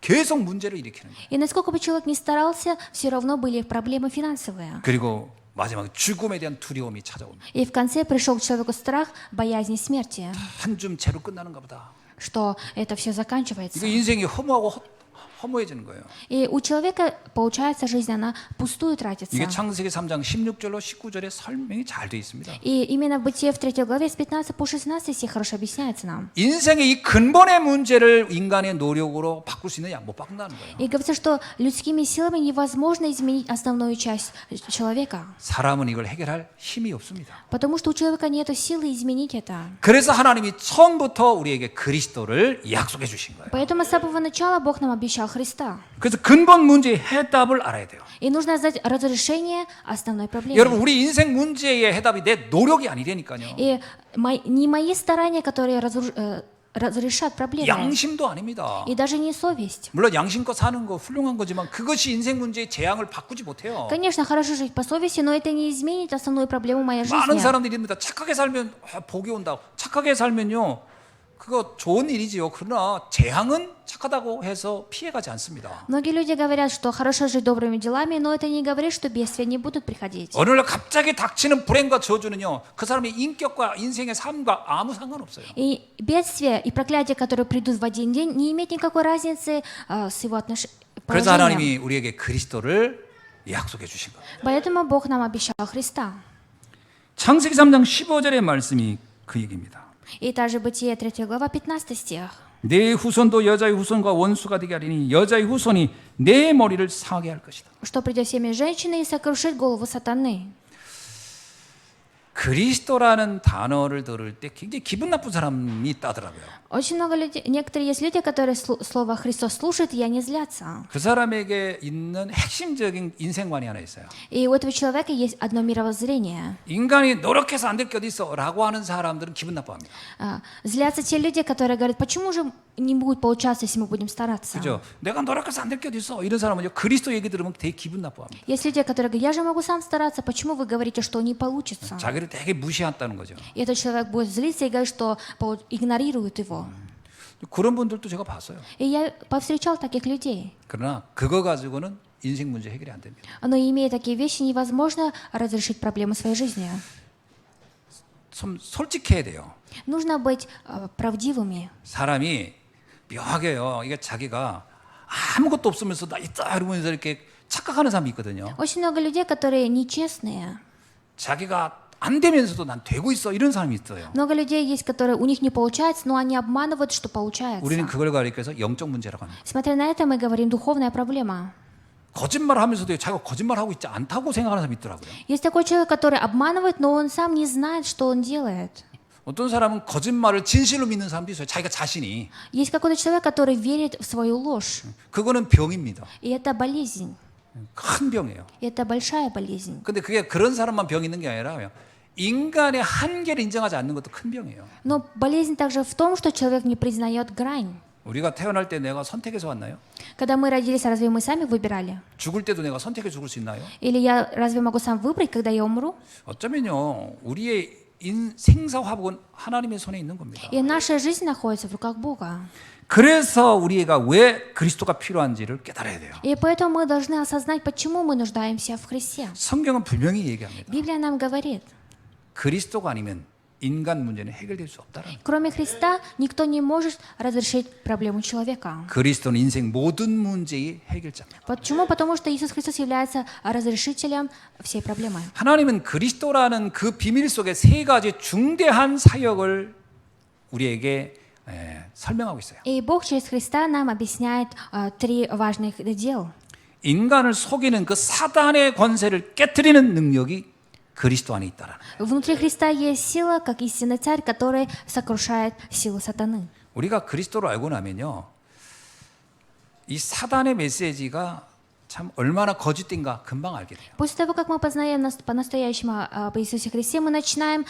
계속 문제를 일으키는 거예요. И насколько бы человек ни старался, все равно были проблемы финансовые. 그리고 마지막에 죽음에 대한 두려움이 찾아옵니다. И в конце пришел к человеку страх боязни смерти, 한 줌 채로 끝나는가 보다. что это все заканчивается. 이거 인생이 허무해지는 거예요. И у человека, получается, жизнь, она пустую 이게 тратится. 창세기 3장 16절로 19절에 설명이 잘 돼 있습니다. И именно в Бытие в 3 главе с 15 по 16 стих хорошо объясняется нам. 인생의 이 근본의 문제를 인간의 노력으로 바꿀 수 있느냐? 못 바꾼다는 거예요. И говорится, что людскими силами невозможно изменить основную часть человека, 사람은 이걸 해결할 힘이 없습니다. потому что у человека нет силы изменить это. 그래서 하나님이 처음부터 우리에게 그리스도를 약속해 주신 거예요. Поэтому с самого начала Бог нам обещал Христа. 그래서 근본 문제의 해답을 알아야 돼요. И нужно знать разрешение основной проблемы. 여러분, 우리 인생 문제의 해답이 내 노력이 아니라니까요. И не мои старания, которые разрешат проблемы, 양심도 아닙니다. и даже не совесть. 물론 양심껏 사는 거 훌륭한 거지만 그것이 인생 문제의 재앙을 바꾸지 못해요. Конечно, хорошо жить по совести, но это не изменит основную проблему моей 많은 жизни. 사람들입니다. 착하게 살면 복이 온다고. 착하게 살면요. 그거 좋은 일이지요. 그러나 재앙은 착하다고 해서 피해가지 않습니다. Многие люди говорят, что хорошо жить добрыми делами, но это не говорит, что бедствия не будут приходить. 어느 날 갑자기 닥치는 불행과 저주는요. 그 사람의 인격과 인생의 삶과 아무 상관없어요. И бедствия и проклятия, которые придут в один день, не имеют никакой разницы с его 그래서 положением. 하나님이 우리에게 그리스도를 약속해 주신 거예요. Поэтому Бог нам обещал Христа. 창세기 3장 15절의 말씀이 그 얘기입니다. И также Бытие 3 глава 15 стих. 내 후손도 여자의 후손과 원수가 되게 하리니 여자의 후손이 내 머리를 상하게 할 것이다. Что придет семя женщины и сокрушит голову сатаны. 그리스도라는 단어를 들을 때 굉장히 기분 나쁜 사람이 있다더라고요. Очень много людей, некоторые есть люди, которые слово Христос слушают, и они злятся. 그 사람에게 있는 핵심적인 인생관이 하나 있어요. И у этого человека есть одно мировоззрение. 인간이 노력해서 안 될 게 어디 있어라고 하는 사람들은 기분 나빠합니다. Злятся те люди, которые говорят, почему же не будет получаться, если мы будем стараться. 그죠? 내가 노력해서 안 될 게 어디 있어? 이런 사람은요 그리스도 얘기 들으면 되게 기분 나빠합니다. Есть люди, которые говорят, я же могу сам стараться, почему вы говорите, что не получится? 자기를 되게 무시했다는 거죠. И этот человек будет злиться и говорить, что игнорирует его. 그런 분들도 제가 봤어요. И я повстречал таких людей. 그러나 그거 가지고는 인생 문제 해결이 안 됩니다. Но имея такие вещи, невозможно разрешить проблемы своей жизни. 좀 솔직해야 돼요. Нужно быть правдивыми. 사람이 묘하게요. 이게 자기가 아무것도 없으면서 나 있다 이러면서 이렇게 착각하는 사람이 있거든요. Очень много людей, которые нечестные. 자기가 안 되면서도 난 되고 있어 이런 사람이 있어요. Много людей есть, которые у них не получается, но они обманывают, что получается. 우리는 그걸 가리켜서 영적 문제라고 합니다. Смотря на это, мы говорим духовная проблема. 거짓말하면서도 자기가 거짓말하고 있지 않다고 생각하는 사람이 있더라고요. Есть такой человек, который обманывает, но он сам не знает, что он делает. 어떤 사람은 거짓말을 진실로 믿는 사람도 있어요. 자기가 자신이. Есть какой-то человек, который верит в свою ложь. 그거는 병입니다. И это болезнь. 큰 병이에요. И это большая болезнь. 근데 그게 그런 사람만 병 있는 게 아니라 인간의 한계를 인정하지 않는 것도 큰 병이에요. Но болезнь также в том, что человек не признает грань. 우리가 태어날 때 내가 선택해서 왔나요? Когда мы родились, разве мы сами выбирали? 죽을 때도 내가 선택해 죽을 수 있나요? Или я разве могу сам выбрать, когда я умру? 어쩌면요 우리의 생사화복은 하나님의 손에 있는 겁니다. И наша жизнь находится в руках Бога. 그래서 우리가 왜 그리스도가 필요한지를 깨달아야 돼요. И поэтому мы должны осознать, почему мы нуждаемся в Христе. 성경은 분명히 얘기합니다. Библия нам говорит, 그리스도가 아니면 인간 문제는 해결될 수 없다는. кроме Христа никто не может разрешить проблему человека. 그리스도는 인생 모든 문제의 해결자입니다. Почему? Потому что Иисус Христос является разрешителем всей проблемы. 하나님은 그리스도라는 그 비밀 속에 세 가지 중대한 사역을 우리에게 설명하고 있어요. И Бог через Христа нам объясняет три важных дел. 인간을 속이는 그 사단의 권세를 깨트리는 능력이 그리스도 안에 있다라는 거예요. Внутри Христа есть сила, как истинный царь, который сокрушает силу сатаны. 우리가 그리스도를 알고 나면요, 이 사단의 메시지가 참 얼마나 거짓된가 금방 알게 돼요. После того, как мы познаем по-настоящему об Иисусе Христе, мы начинаем,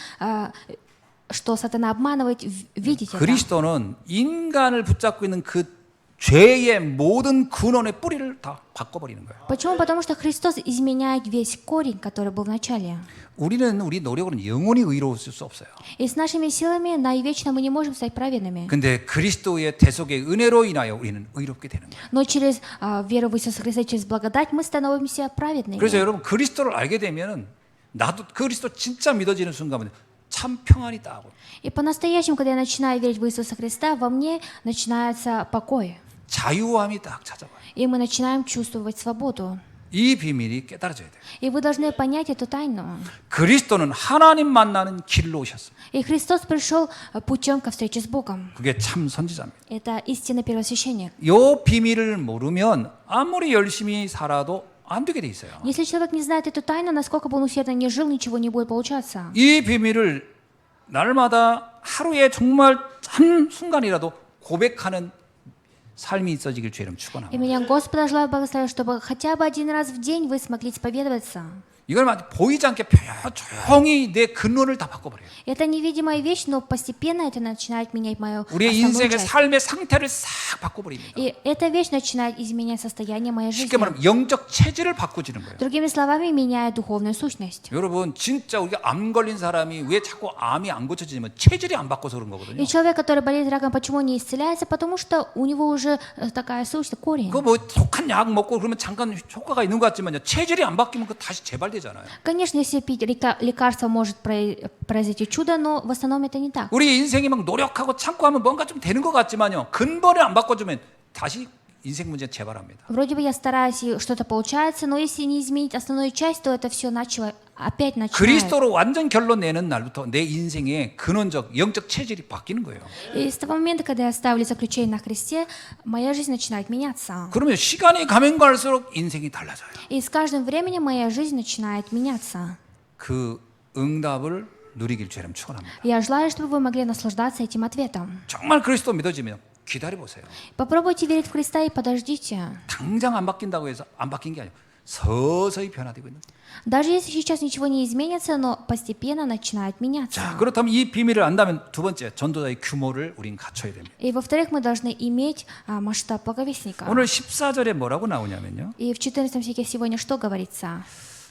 что сатана обманывает, видеть это. 그리스도는 인간을 붙잡고 있는 그 죄의 모든 근원의 뿌리를 다 바꿔버리는 거예요. Почему? Потому что Христос изменяет весь корень, который был в начале. 우리는 우리 노력으로는 영원히 의로울 수 없어요. И с нашими силами навечно мы не можем стать праведными. 근데 그리스도의 대속의 은혜로 인하여 우리는 의롭게 되는 거예요. Но через веру в Иисуса Христа, через благодать мы становимся праведными. 그래서 여러분 그리스도를 알게 되면은 나도 그리스도 진짜 믿어지는 순간은 참 평안이 따고 И по-настоящему, когда я начинаю верить в Иисуса Христа, во мне начинается покой. 자유함이 딱 찾아와요. И мы начинаем чувствовать свободу. 이 비밀이 깨달아져야 돼요. И вы должны понять эту тайну. 그리스도는 하나님 만나는 길로 오셨어요. И Христос пришел путем ко встрече с Богом. 그게 참 선지자입니다. Это истинный первосвященник. 이 비밀을 모르면 아무리 열심히 살아도 안 되게 돼 있어요. Если человек не знает эту тайну, насколько бы он усердно не жил, ничего не будет получаться. 이 비밀을 날마다 하루에 정말 한 순간이라도 고백하는 삶이 있어지길 주의름 И 축원합니다. меня Господа желаю благословить, чтобы хотя бы один раз в день вы смогли исповедоваться. 이걸 보이지 않게 조용히 내 근원을 다 바꿔버려요. Это невидимая вещь, но постепенно это начинает менять мою 우리의 основную 인생의 часть. 삶의 상태를 싹 바꿔버립니다. И эта вещь начинает изменять состояние моей жизни. 쉽게 말하면 영적 체질을 바꿔주는 거예요. Другими словами, меняет духовную сущность. 여러분 진짜 우리가 암 걸린 사람이 왜 자꾸 암이 안 고쳐지냐면 체질이 안 바꿔서 그런 거거든요. И человек, который болеет раком, почему не исцеляется? Потому что у него уже такая сущность, корень. 그 뭐 독한 약 먹고 그러면 잠깐 효과가 있는 것 같지만요. 체질이 안 바뀌면 그 다시 재발되잖아요. Конечно, если пить лекарство, может произойти чудо, но в основном это не так. 우리 인생이 막 노력하고 참고 하면 뭔가 좀 되는 것 같지만요. 근본을 안 바꿔주면 다시 인생 문제 재발합니다. Вроде бы я стараюсь, и что-то получается, но если не изменить основную часть, то это все опять начинает. 그리스도로 완전 결론 내는 날부터 내 인생의 근원적 영적 체질이 바뀌는 거예요. И с того момента, когда я ставлю заключение на Христе, моя жизнь начинает меняться. 그러면 시간이 가면 갈수록 인생이 달라져요. И с каждым временем моя жизнь начинает меняться. 그 응답을 누리길 주님 축원합니다. Я желаю, чтобы вы могли наслаждаться этим ответом. 정말 그리스도 믿어지면 기다려 보세요. Попробуйте верить в Христа и подождите. 당장 안 바뀐다고 해서 안 바뀐 게 아니고 서서히 변화되고 있는 거예요. Даже если сейчас ничего не изменится, но постепенно начинает меняться. 자, 그렇다면 이 비밀을 안다면 두 번째 전도자의 규모를 우린 갖춰야 됩니다. И во-вторых, мы должны иметь масштаб благовестника. 오늘 14절에 뭐라고 나오냐면요. И в 14 стихе сегодня что говорится?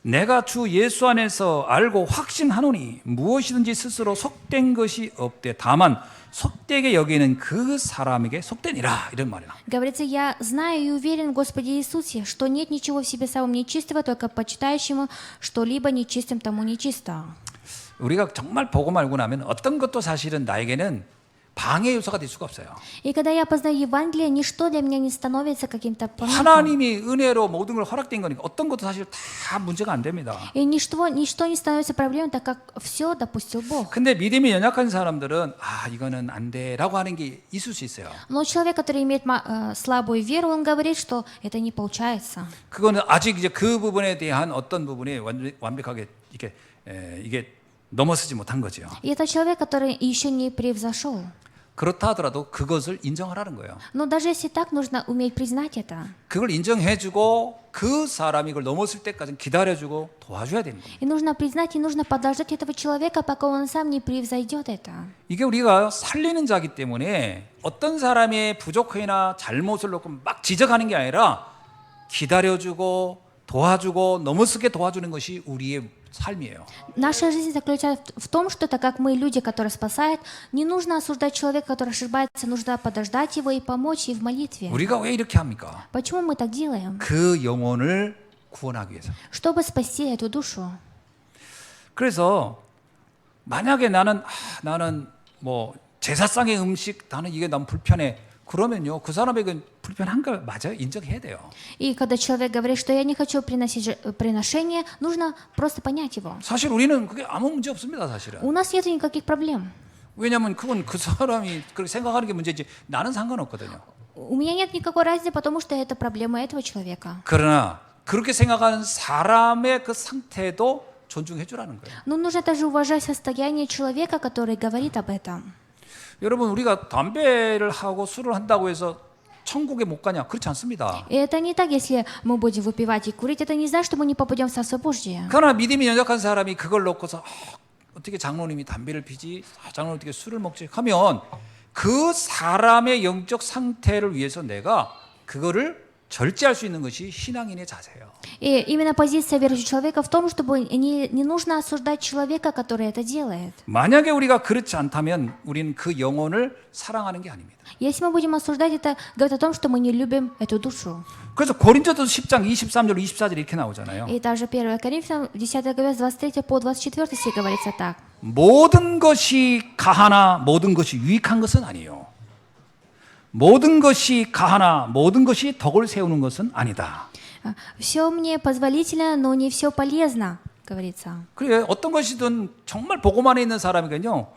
내가 주 예수 안에서 알고 확신하노니 무엇이든지 스스로 속된 것이 없되 다만 속되게 여기는 그 사람에게 속되니라 이런 말이야. Говорится, я знаю и уверен в Господе Иисусе, что нет ничего в себе самом нечистого, только почитающему что-либо нечистым тому нечисто. 우리가 정말 보고 말고 나면 어떤 것도 사실은 나에게는 방해 요소가 될 수가 없어요. И когда я познаю Евангелие, ничто для меня не становится каким-то помехом. 하나님이 은혜로 모든 걸 허락된 거니까 어떤 것도 사실 다 문제가 안 됩니다. И ничто не становится проблемой, так как все допустил Бог. 근데 믿음이 연약한 사람들은 아 이거는 안 돼라고 하는 게 있을 수 있어요. Но человек, который имеет слабую веру, он говорит, что это не получается. 그거는 아직 이제 그 부분에 대한 어떤 부분이 완벽하게 이게 넘어서지 못한 거죠. И это человек, который еще не превзошел. 그렇다 하더라도 그것을 인정하라는 거예요. Но даже если так, нужно уметь признать это. 그걸 인정해주고 그 사람이 그걸 넘었을 때까지 기다려주고 도와줘야 되는 거예요. И нужно признать, и нужно подождать этого человека, пока он сам не превзойдет это. 이게 우리가 살리는 자기 때문에 어떤 사람의 부족이나 잘못을 놓고 막 지적하는 게 아니라 기다려주고 도와주고 넘어서게 도와주는 것이 우리의 삶이에요. Наша жизнь заключается в том, что так как мы люди, которые спасают, не нужно осуждать человека, который ошибается, нужно подождать его и помочь ей в молитве. 우리가 왜 이렇게 합니까? Почему мы так делаем? 그 영혼을 구원하기 위해서. Чтобы спасти эту душу. 그래서 만약에 나는 뭐 제사상의 음식 나는 이게 너무 불편해. 그러면요 그 사람에게 불편한 거 맞아요. 인정해야 돼요. И когда человек говорит, что я не хочу приносить приношение, нужно просто понять его. 사실 우리는 그게 아무 문제 없습니다. 사실은. У нас нет никаких проблем. 왜냐하면 그건 그 사람이 그렇게 생각하는 게 문제지 나는 상관없거든요. У меня нет никакой разницы, потому что это проблема этого человека. 그러나 그렇게 생각하는 사람의 그 상태도 존중해 주라는 거예요. Но нужно также уважать состояние человека, который говорит об этом. 여러분 우리가 담배를 하고 술을 한다고 해서 천국에 못 가냐? 그렇지 않습니다. И это не так, если мы будем выпивать и курить, это не значит, что мы не попадем в Царство Божье. 그러나 믿음이 연약한 사람이 그걸 놓고서 어떻게 장로님이 담배를 피지? 장로님 어떻게 술을 먹지? 하면 그 사람의 영적 상태를 위해서 내가 그거를 절제할 수 있는 것이 신앙인의 자세예요. И именно позиция верующего человека в том, чтобы не нужно осуждать человека, который это делает. 만약에 우리가 그렇지 않다면 우리는 그 영혼을 사랑하는 게 아닙니다. Если мы будем осуждать, это говорит о том, что мы не любим эту душу. 그래서 고린도서 10장 23절 24절 이렇게 나오잖아요. И также 1 Коринфянам 10 глава с 23 по 24 стих говорится так. 모든 것이 가하나 모든 것이 유익한 것은 아니요. 모든 것이 가하나 모든 것이 덕을 세우는 것은 아니다. Все мне позволительно, но не все полезно, говорится. 그래 어떤 것이든 정말 복음 안에 있는 사람이면요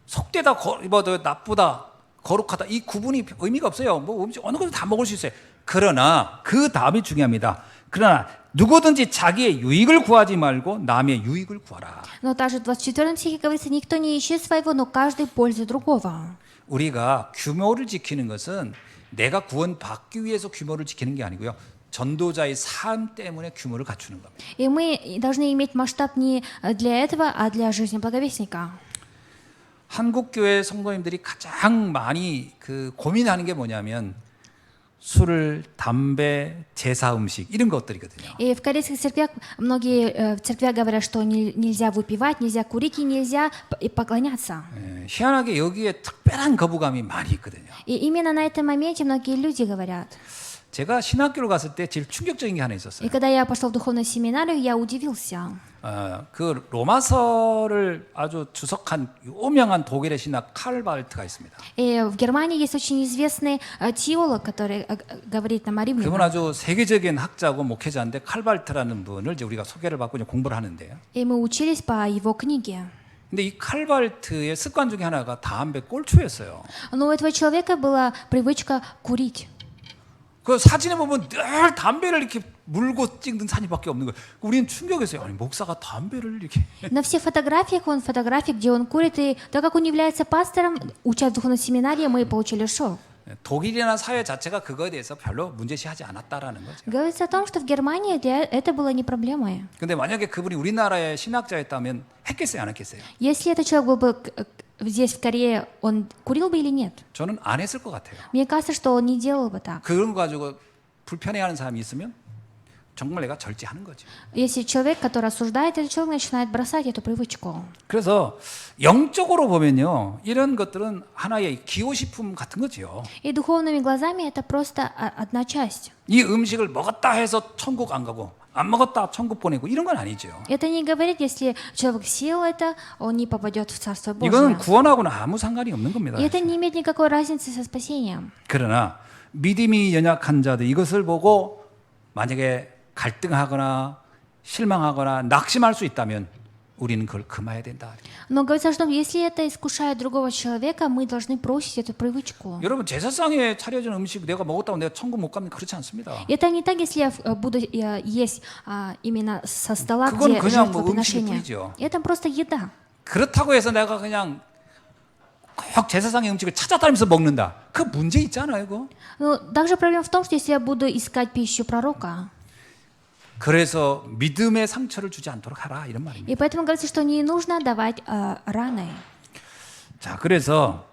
속되다 뭐 나쁘다 거룩하다 이 구분이 의미가 없어요. 뭐 음식 어느 것도 다 먹을 수 있어요. 그러나 그 다음이 중요합니다. 그러나 누구든지 자기의 유익을 구하지 말고 남의 유익을 구하라. Но также в 24 стихе говорится, никто не ищет своего, но каждый пользу другого. 우리가 규모를 지키는 것은 내가 구원받기 위해서 규모를 지키는 게 아니고요. 전도자의 삶 때문에 규모를 갖추는 겁니다. И мы должны иметь масштаб не для этого, а для жизни благовестника. 한국 교회 성도님들이 가장 많이 고민하는 게 뭐냐면 술, 담배, 제사 음식 이런 것들이거든요. И в корейских церквях многие в церквях говорят, что нельзя выпивать, нельзя курить и нельзя поклоняться. 희한하게 여기에 특별한 거부감이 많이 있거든요. И именно на этом моменте многие люди говорят. 제가 신학교를 갔을 때 제일 충격적인 게 하나 있었어요. И когда я пошел в духовную семинарию, я удивился. 그 로마서를 아주 주석한 유명한 독일의 신학 칼발트가 있습니다. И в Германии есть очень известный теолог, который говорит нам о 그분 римлянах. 아주 세계적인 학자고 목회자인데 칼발트라는 분을 이제 우리가 소개를 받고 이제 공부를 하는데요. И мы учились по его книге. 근데 이 칼발트의 습관 중에 하나가 담배 꼴초였어요. Но у этого человека была привычка курить. 그 사진에 보면 늘 담배를 이렇게 물고 찍는 사진밖에 없는 거예요. 우리는 충격이었어요. 아니 목사가 담배를 이렇게. На всех фотографиях, фотографии, где он курит, и так как он является пастором, учась в духовной семинарии, мы получили шок. 독일이나 사회 자체가 그거에 대해서 별로 문제시하지 않았다라는 거죠. Говорится о том, что в Германии это было не проблемой. 근데 만약에 그분이 우리나라의 신학자였다면 했겠어요, 안 했겠어요? Если этот человек был бы здесь, в Корее, он курил бы или нет? 저는 안 했을 것 같아요. Мне кажется, что он не делал бы так. 그런 거 가지고 불편해하는 사람이 있으면 정말 내가 절제하는 거죠. Если человек, который осуждает, этот человек начинает бросать эту привычку. 그래서 영적으로 보면요, 이런 것들은 하나의 기호식품 같은 거죠. И духовными глазами это просто одна часть. 이 음식을 먹었다 해서 천국 안 가고 안 먹었다 천국 보내고 이런 건 아니죠. Это не говорит, если человек съел это, он не попадет в Царство Божие. 이거는 구원하고는 아무 상관이 없는 겁니다. И это не имеет никакой разницы со спасением. 그러나 믿음이 연약한 자들 이것을 보고 만약에 갈등하거나 실망하거나 낙심할 수 있다면 우리는 그걸 금해야 된다. Но говорится, что если это искушает другого человека, мы должны бросить эту привычку. 여러분 제사상에 차려진 음식 내가 먹었다고 내가 천국 못 가면 그렇지 않습니다. Это не так, если я буду есть именно со стола, 그건 где 그냥 뭐 жертвоприношение. 음식일 뿐이죠. Это просто еда. 그렇다고 해서 내가 그냥 꼭 제사상의 음식을 찾아다니면서 먹는다. 그 문제 있잖아요, 이거. Но также проблема в том, что если я буду искать пищу пророка, 그래서 믿음의 상처를 주지 않도록 하라 이런 말입니다. и поэтому говорится, что не нужно давать раны. 자, 그래서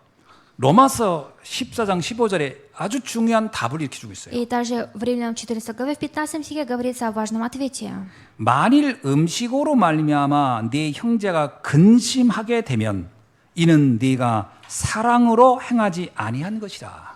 로마서 14장 15절에 아주 중요한 답을 이렇게 주고 있어요. И также в Римлянам 14 главе в 15 стихе говорится о важном ответе. 만일 음식으로 말미암아 네 형제가 근심하게 되면 이는 네가 사랑으로 행하지 아니한 것이라.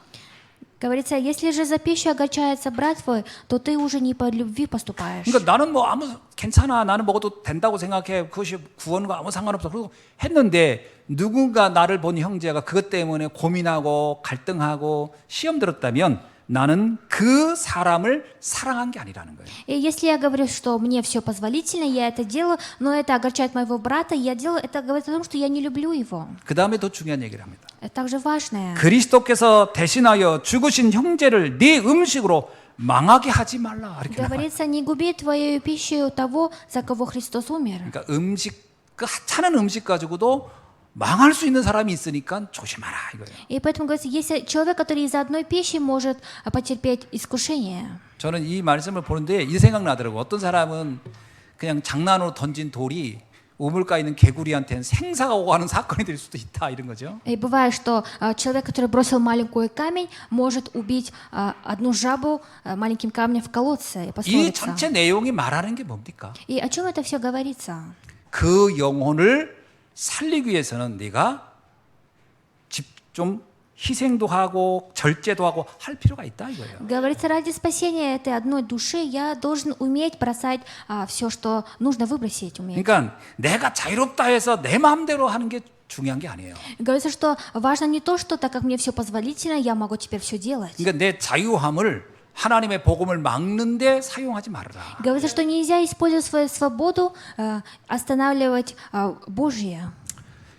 Говорится, если же за пищу огорчается брат твой, то ты уже не по любви поступаешь. 그러니까 나는 뭐 아무 괜찮아 나는 먹어도 된다고 생각해 그것이 구원과 아무 상관없어 그리고 했는데 누군가 나를 본 형제가 그것 때문에 고민하고 갈등하고 시험 들었다면 나는 그 사람을 사랑한 게 아니라는 거예요. И если я говорю, что мне все позволительно, я это делаю, но это огорчает моего брата, я делаю это, говорит о том, что я не люблю его. 그 다음에 더 중요한 얘기를 합니다. Это также важное. 그리스도께서 대신하여 죽으신 형제를 네 음식으로 망하게 하지 말라 이렇게 나와요. Говорится, не губи твоей пищей того, за кого Христос умер. 그러니까 그 하찮은 음식 가지고도 망할 수 있는 사람이 있으니까 조심하라 이거예요. И поэтому говорится, если человек, который из-за одной пищи может потерпеть искушение. 저는 이 말씀을 보는데 이 생각 나더라고요. 어떤 사람은 그냥 장난으로 던진 돌이 우물가에 있는 개구리한테는 생사가 오고 하는 사건이 될 수도 있다 이런 거죠. И бывает, что человек, который бросил маленький камень, может убить одну жабу маленьким камнем в колодце. 이 Пословица. 전체 내용이 말하는 게 뭡니까? И о чем это все говорится? 그 영혼을 살리기 위해서는 네가 좀 희생도 하고 절제도 하고 할 필요가 있다 이거예요. Говорится, ради спасения этой одной души я должен уметь бросать все, что нужно выбросить, уметь. 그러니까 내가 자유롭다 해서 내 마음대로 하는 게 중요한 게 아니에요. Говорится, что важно не то, что так как мне все позволительно, я могу теперь все делать. 그러니까 내 자유함을 하나님의 복음을 막는데 사용하지 말아라. Говорится, что нельзя использовать свою свободу, останавливать Божье.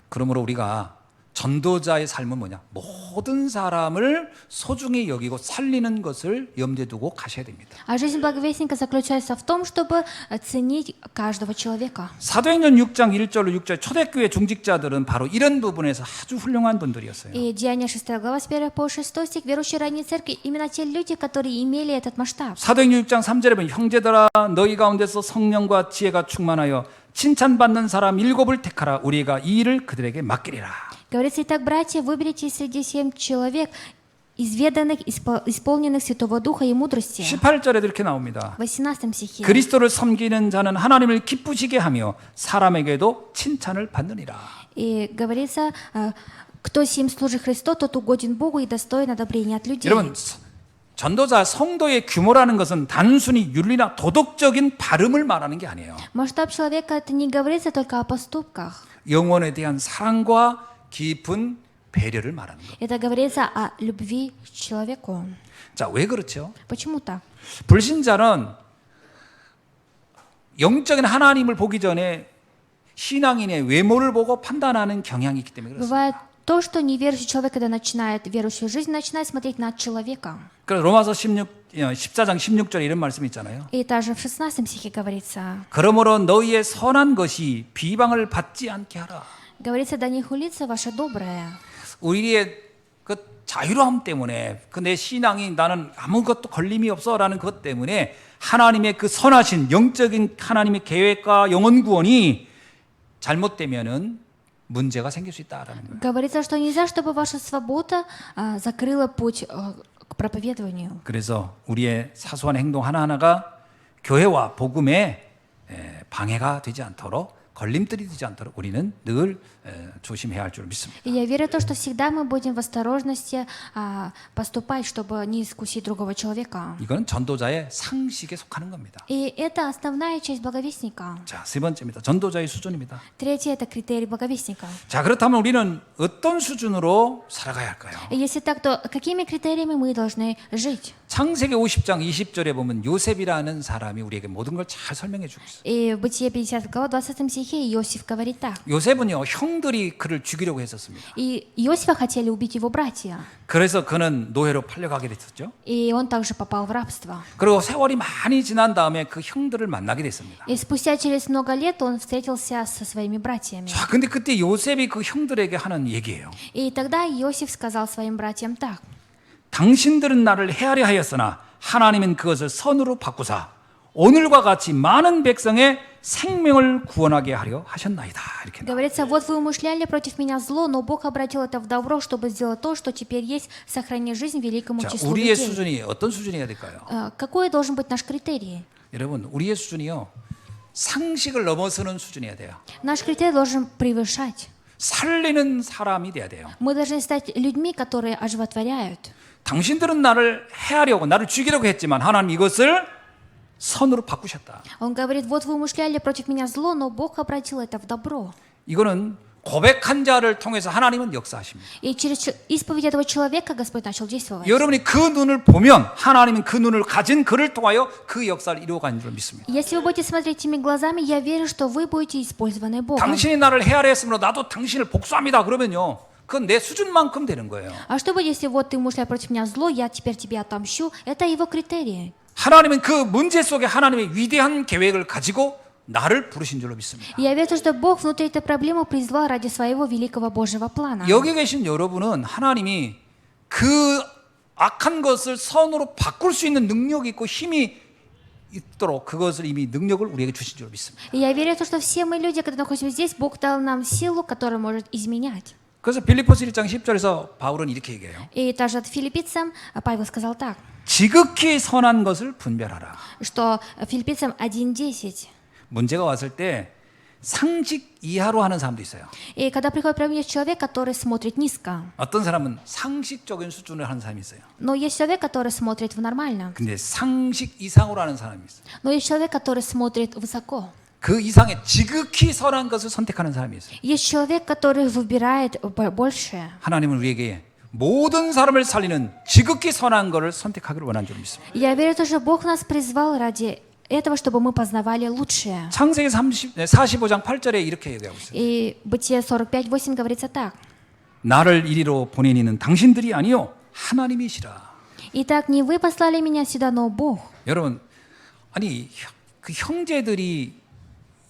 그러므로 우리가 전도자의 삶은 뭐냐? 모든 사람을 소중히 여기고 살리는 것을 염두에 두고 가셔야 됩니다. А жизнь благовестника заключается в том, чтобы ценить каждого человека. 사도행전 6장 1절로 6절 초대교회 중직자들은 바로 이런 부분에서 아주 훌륭한 분들이었어요. И Деяния 6 глава с 1 по 6 стих, верующие ранней церкви, именно те люди, которые имели этот масштаб. 사도행전 6장 3절에 보면 형제들아 너희 가운데서 성령과 지혜가 충만하여 칭찬받는 사람 7을 택하라 우리가 이 일을 그들에게 맡기리라. Говорится, итак, братья, выберите среди 7 человек, изведанных, исполненных Святого Духа и мудрости. 18절에도 이렇게 나옵니다. В 18 стихе. 그리스도를 섬기는 자는 하나님을 기쁘시게 하며 사람에게도 칭찬을 받느니라. И говорится, кто сим служит Христу, тот угоден Богу и достоин одобрения от людей. 여러분 전도자 성도의 규모라는 것은 단순히 윤리나 도덕적인 발음을 말하는 게 아니에요. Масштаб человека, это не говорится только о поступках. 영혼에 대한 사랑과 깊은 배려를 말하는 거예요. Это говорится о любви к человеку. 자, 왜 그렇죠? Почему так? 불신자는 영적인 하나님을 보기 전에 신앙인의 외모를 보고 판단하는 경향이 있기 때문에 그렇습니다. Бывает то, что неверующий человек, когда начинает верующую жизнь, начинает смотреть на человека. 그래서 로마서 14장 16절에 이런 말씀이 있잖아요. И также в 16 стихе говорится, 그러므로 너희의 선한 것이 비방을 받지 않게 하라. говорится, да не хулится ваше доброе. 우리의 그 자유로움 때문에 그 내 신앙이 나는 아무것도 걸림이 없어라는 것 때문에 하나님의 그 선하신 영적인 하나님의 계획과 영혼 구원이 잘못되면은 문제가 생길 수 있다라는 거예요. Говорится, что нельзя, чтобы ваша свобода закрыла путь к проповедованию. 그래서 우리의 사소한 행동 하나하나가 교회와 복음에 방해가 되지 않도록 걸림돌이 되지 않도록 우리는 늘 조심해야 할 줄 믿습니다. И я верю в то, что всегда мы будем в осторожности поступать, чтобы не искусить другого человека. 이건 전도자의 상식에 속하는 겁니다. И это основная часть благовестника. 자, 세 번째입니다. 전도자의 수준입니다. Третье – это критерий благовестника. 자, 그렇다면 우리는 어떤 수준으로 살아가야 할까요? И если так, то какими критериями мы должны жить? 창세기 50장 20절에 보면 요셉이라는 사람이 우리에게 모든 걸 잘 설명해 주고 있어요. И в Бытие 50 глава 20 стихе Иосиф говорит так. 요셉은요, 형들이 그를 죽이려고 했었습니다. И Иосифа хотели убить его братья. 그래서 그는 노예로 팔려가게 됐었죠. И он также попал в рабство. 그리고 세월이 많이 지난 다음에 그 형들을 만나게 됐습니다. И спустя через много лет он встретился со своими братьями. 자, 근데 그때 요셉이 그 형들에게 하는 얘기예요. И тогда Иосиф сказал своим братьям так. 당신들은 나를 해하려 하였으나 하나님은 그것을 선으로 바꾸사 오늘과 같이 많은 백성의 생명을 구원하게 하려 하셨나이다. 이렇게 나와요. Говорится, вот вы умышляли против меня зло, но Бог обратил это в добро, чтобы сделать то, что теперь есть, сохранить жизнь великому 자, числу 우리의 людей. 수준이 어떤 수준이어야 될까요? Какой должен быть наш критерий? 여러분, 우리의 수준이요. 상식을 넘어서는 수준이어야 돼요. Наш критерий должен превышать. 살리는 사람이 돼야 돼요. Мы должны стать людьми, которые оживотворяют. 당신들은 나를 해하려고 나를 죽이려고 했지만 하나님 이것을 선으로 바꾸셨다. Он говорит, вот вы умышляли против меня зло, но Бог обратил это в добро. 이거는 고백한 자를 통해서 하나님은 역사하십니다. И через исповедь этого человека Господь начал действовать. 여러분이 그 눈을 보면 하나님은 그 눈을 가진 그를 통하여 그 역사를 이루어가는 줄 믿습니다. Если вы будете смотреть этими глазами, я верю, что вы будете использованы Богом. 당신이 나를 해하려 했으므로 나도 당신을 복수합니다. 그러면요. 그건 내 수준만큼 되는 거예요. А что будет, если вот ты мышляешь против меня зло, я теперь тебе отомщу? Это его критерии. 하나님은 그 문제 속에 하나님의 위대한 계획을 가지고 나를 부르신 줄로 믿습니다. И я верю, что Бог внутри этой проблемы призвал ради своего великого Божьего плана. 여기 계신 여러분은 하나님이 그 악한 것을 선으로 바꿀 수 있는 능력이 있고 힘이 있도록 그것을 이미 능력을 우리에게 주신 줄로 믿습니다. И я верю, что все мы люди, когда находимся здесь, Бог дал нам силу, которая может изменять. 그래서 빌립보서 1장 10절에서 바울은 이렇게 얘기해요. И также от филиппийцам Павел сказал так, 지극히 선한 것을 분별하라. что филиппийцам 1:10. 문제가 왔을 때 상식 이하로 하는 사람도 있어요. И когда приходит проблема, есть человек, который смотрит низко. 어떤 사람은 상식적인 수준을 하는 사람이 있어요. Но есть человек, который смотрит в нормально. 근데 상식 이상으로 하는 사람이 있어요. Но есть человек, который смотрит высоко. 그 이상의 지극히 선한 것을 선택하는 사람이 있어요. Есть человек, который выбирает большее. 하나님은 우리에게 모든 사람을 살리는 지극히 선한 것을 선택하기를 원하는 줄 믿습니다. Я верю, что Бог нас призвал ради этого, чтобы мы познавали лучшее. 창세기 45장 8절에 이렇게 얘기하고 있어요. И Бытие 45:8 говорится так. 나를 이리로 보내니는 당신들이 아니요 하나님이시라. Итак, не вы послали меня сюда, но Бог. 여러분, 아니 그 형제들이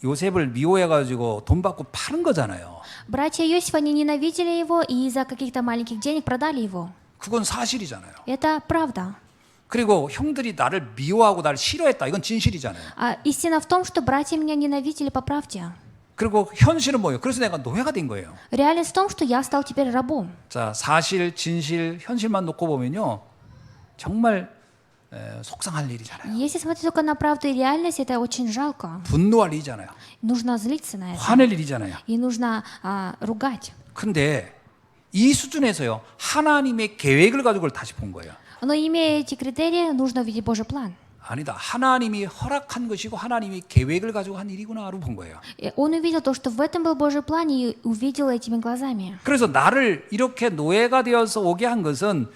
요셉을 미워해가지고 돈 받고 파는 거잖아요. Братья Иосифа, они ненавидели его и из-за каких-то маленьких денег продали его. 그건 사실이잖아요. Это правда. 그리고 형들이 나를 미워하고 나를 싫어했다. 이건 진실이잖아요. А истина в том, что братья меня ненавидели по правде. 그리고 현실은 뭐예요? 그래서 내가 노예가 된 거예요. Реальность в том, что я стал теперь рабом. 자, 사실, 진실, 현실만 놓고 보면요, 정말 속상할 일이잖아요. Если смотреть только на правду и реальность, это очень жалко. 분노할 일이잖아요. Нужно злиться на это. 화낼 일이잖아요. И нужно ругать. 근데 이 수준에서요, 하나님의 계획을 가지고 그걸 다시 본 거예요. Но имея эти критерии, нужно увидеть Божий план. 아니다. 하나님이 허락한 것이고 하나님이 계획을 가지고 한 일이구나로 본 거예요. И он увидел то, что в этом был Божий план, и увидел этими глазами. 그래서 나를 이렇게 노예가 되어서 오게 한 것은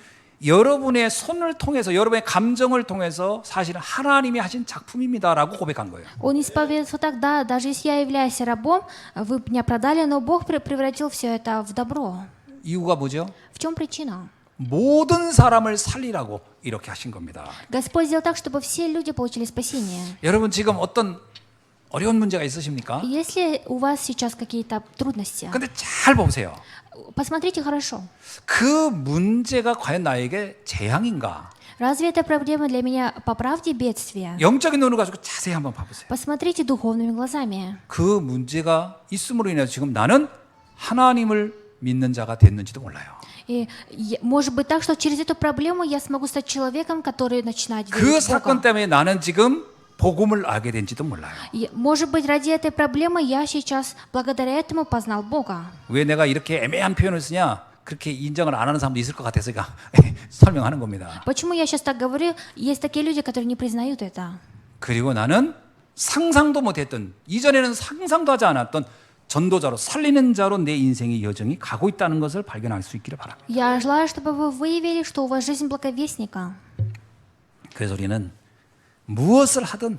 여러분의 손을 통해서 여러분의 감정을 통해서 사실은 하나님이 하신 작품입니다라고 고백한 거예요. Он исповедовался так, да, даже если я являюсь рабом, вы меня продали, но Бог превратил все это в добро. 이유가 뭐죠? В чем причина? 모든 사람을 살리라고 이렇게 하신 겁니다. Господь сделал так, чтобы все люди получили спасение. 여러분 지금 어떤 어려운 문제가 있으십니까? Если у вас сейчас какие-то трудности, 근데 잘 보세요. посмотрите хорошо. 그 문제가 과연 나에게 재앙인가? Разве эта проблема для меня по правде бедствие? 영적인 눈을 가지고 자세히 한번 봐보세요. Посмотрите духовными глазами. 그 문제가 있음으로 인해서 지금 나는 하나님을 믿는 자가 됐는지도 몰라요. И может быть так, что через эту проблему я смогу стать человеком, который начинает 그 верить в 사건 Бога. 때문에 나는 지금 복음을 알게 된지도 몰라요. И, может быть, ради этой проблемы я сейчас благодаря этому познал Бога. 왜 내가 이렇게 애매한 표현을 쓰냐? 그렇게 인정을 안 하는 사람도 있을 것 같아서 제가 설명하는 겁니다. Почему я сейчас так говорю? Есть такие люди, которые не признают это. 그리고 나는 상상도 못했던, 이전에는 상상도 하지 않았던 전도자로, 살리는 자로 내 인생의 여정이 가고 있다는 것을 발견할 수 있기를 바랍니다. Я желаю, чтобы вы выявили, что у вас жизнь благовестника. 그래서 우리는 무엇을 하든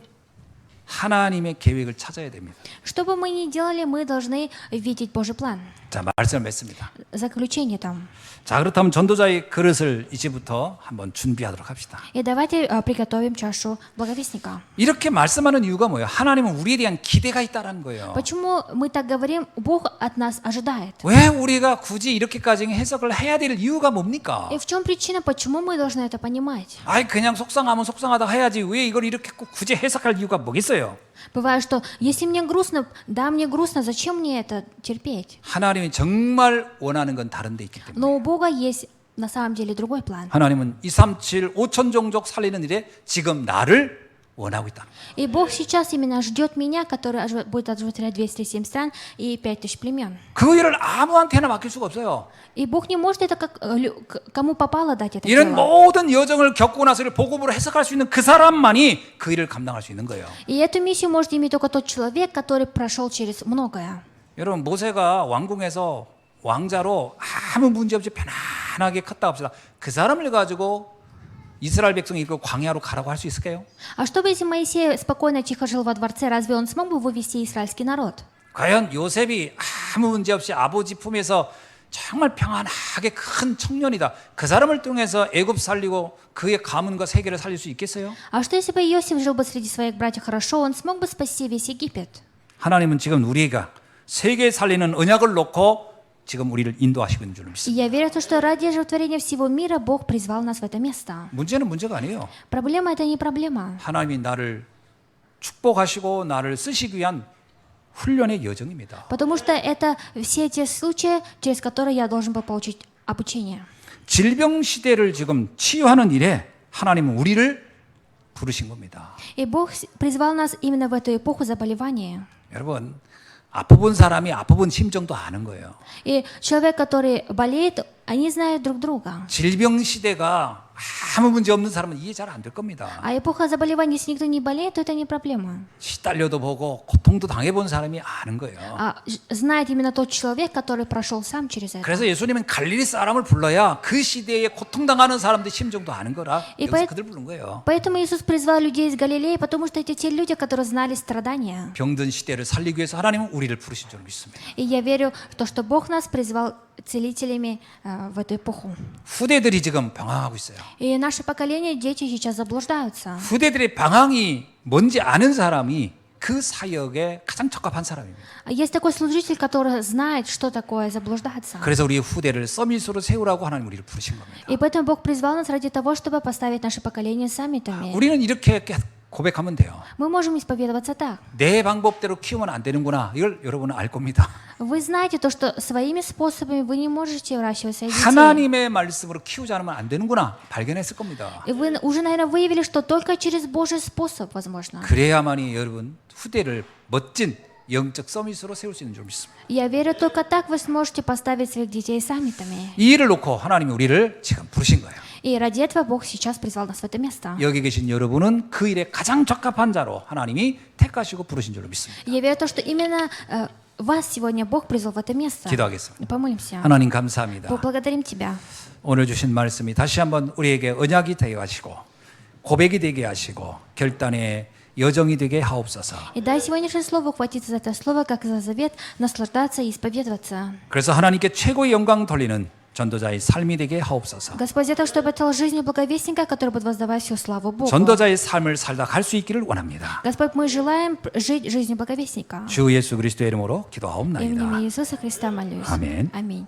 하나님의 계획을 찾아야 됩니다. Что бы мы ни делали, мы должны видеть Божий план. 자, 말씀을 맺습니다. Заключение там. 자, 그렇다면 전도자의 그릇을 이제부터 한번 준비하도록 합시다. И давайте приготовим чашу благовестника. 이렇게 말씀하는 이유가 뭐예요? 하나님은 우리에 대한 기대가 있다는 거예요. Почему мы так говорим? Бог от нас ожидает. 왜 우리가 굳이 이렇게까지 해석을 해야 될 이유가 뭡니까? И в чем причина, почему мы должны это понимать? 아이 그냥 속상하면 속상하다 해야지 왜 이걸 이렇게 꼭 굳이 해석할 이유가 뭐겠어요? Бывает, что если мне грустно, да, мне грустно, зачем мне это терпеть? 하나님이 정말 원하는 건 다른 데 있기 때문에. Но у Бога есть на самом деле другой план. 하나님은 237 5천 종족 살리는 일에 지금 나를 원하고 있다. И Бог сейчас именно ждет меня, который будет оживотворять 207 стран и 5000 племен. 그 일을 아무한테나 맡길 수가 없어요. И Бог не может это как кому попало дать это 이런 дело. 모든 여정을 겪고 나서 복음으로 해석할 수 있는 그 사람만이 그 일을 감당할 수 있는 거예요. И эту миссию может иметь только тот человек, который прошел через многое. 여러분 모세가 왕궁에서 왕자로 아무 문제 없이 편안하게 컸다 합시다. 그 사람을 가지고 이스라엘 백성이 이끌고 광야로 가라고 할 수 있을까요? А что бы если Моисей спокойно тихо жил во дворце, разве он смог бы вывести израильский народ? 과연 요셉이 아무 문제 없이 아버지 품에서 정말 평안하게 큰 청년이다. 그 사람을 통해서 애굽 살리고 그의 가문과 세계를 살릴 수 있겠어요? А что если бы Иосиф жил бы среди своих братьев хорошо, он смог бы спасти весь Египет? 하나님은 지금 우리가 세계 살리는 언약을 놓고 지금 우리를 인도하시고 있는 줄 И 믿습니다. я верю в то, что ради оживотворения всего мира Бог призвал нас в это место. 문제는 문제가 아니에요. Проблема это не проблема. 하나님이 나를 축복하시고 나를 쓰시기 위한 훈련의 여정입니다. Потому что это все те случаи, через которые я должен был получить обучение. 질병 시대를 지금 치유하는 일에 하나님은 우리를 부르신 겁니다. И Бог призвал нас именно в эту эпоху заболевания. 여러분, 아파본 사람이 아파본 심정도 아는 거예요. И человек, который болеет, они знают друг друга. 질병 시대가 아무 문제 없는 사람은 이해 잘 안 될 겁니다. А эпоха заболеваний, если никто не болеет, то это не проблема. 시달려도 보고 고통도 당해본 사람이 아는 거예요. А знает именно тот человек, который прошел сам через это. 그래서 예수님은 갈릴리 사람을 불러야 그 시대에 고통당하는 사람들 심정도 아는 거라 이 여기서 поэт- 그들 부른 거예요. Поэтому Иисус призвал людей из Галилеи, потому что эти те люди, которые знали страдания. 병든 시대를 살리기 위해서 하나님은 우리를 부르신 줄 믿습니다. И я верю в то, что Бог нас призвал целителями в эту эпоху. 후대들이 지금 방황하고 있어요. И наше поколение, дети сейчас заблуждаются. 후대들의 방황이 뭔지 아는 사람이 그 사역에 가장 적합한 사람입니다. Есть такой служитель, который знает, что такое заблуждаться. 그래서 우리 후대를 서밋으로 세우라고 하나님 우리를 부르신 겁니다. И поэтому Бог призвал нас ради того, чтобы поставить наше поколение саммитами. 우리는 이렇게 고백하면 돼요. Мы можем исповедоваться так. 내 방법대로 키우면 안 되는구나. 이걸 여러분은 알 겁니다. Вы знаете то, что своими способами вы не можете выращивать своих детей. 하나님의 말씀으로 키우지 않으면 안 되는구나. 발견했을 겁니다. И вы уже, наверное, выявили, что только через Божий способ возможно. 그래야만이 여러분 후대를 멋진 영적 서밋으로 세울 수 있는 줄 믿습니다. Я верю, только так вы сможете поставить своих детей саммитами. 이 일을 놓고 하나님이 우리를 지금 부르신 거예요. И ради этого Бог сейчас призвал нас в это место. 여기 계신 여러분은 그 일에 가장 적합한 자로 하나님이 택하시고 부르신 줄로 믿습니다. Я верю в то, что именно вас сегодня Бог призвал в это место. 기도하겠습니다. Помолимся. 하나님 감사합니다. Бог, благодарим Тебя. 오늘 주신 말씀이 다시 한번 우리에게 언약이 되게 하시고 고백이 되게 하시고 결단의 여정이 되게 하옵소서. И дай сегодняшнее слово ухватиться за это слово, как за завет, наслаждаться и исповедоваться. 그래서 하나님께 최고의 영광 돌리는 전도자의 삶이 되게 하옵소서. Господь, за то, чтобы это стал жизнью благовестника, который будет воздавать всю славу Богу. 전도자의 삶을 살다 갈 수 있기를 원합니다. Господь, мы желаем жить жизнью благовестника. 주 예수 그리스도의 이름으로 Именем 기도하옵나이다. Иисуса Христа молюсь. 아멘. Аминь.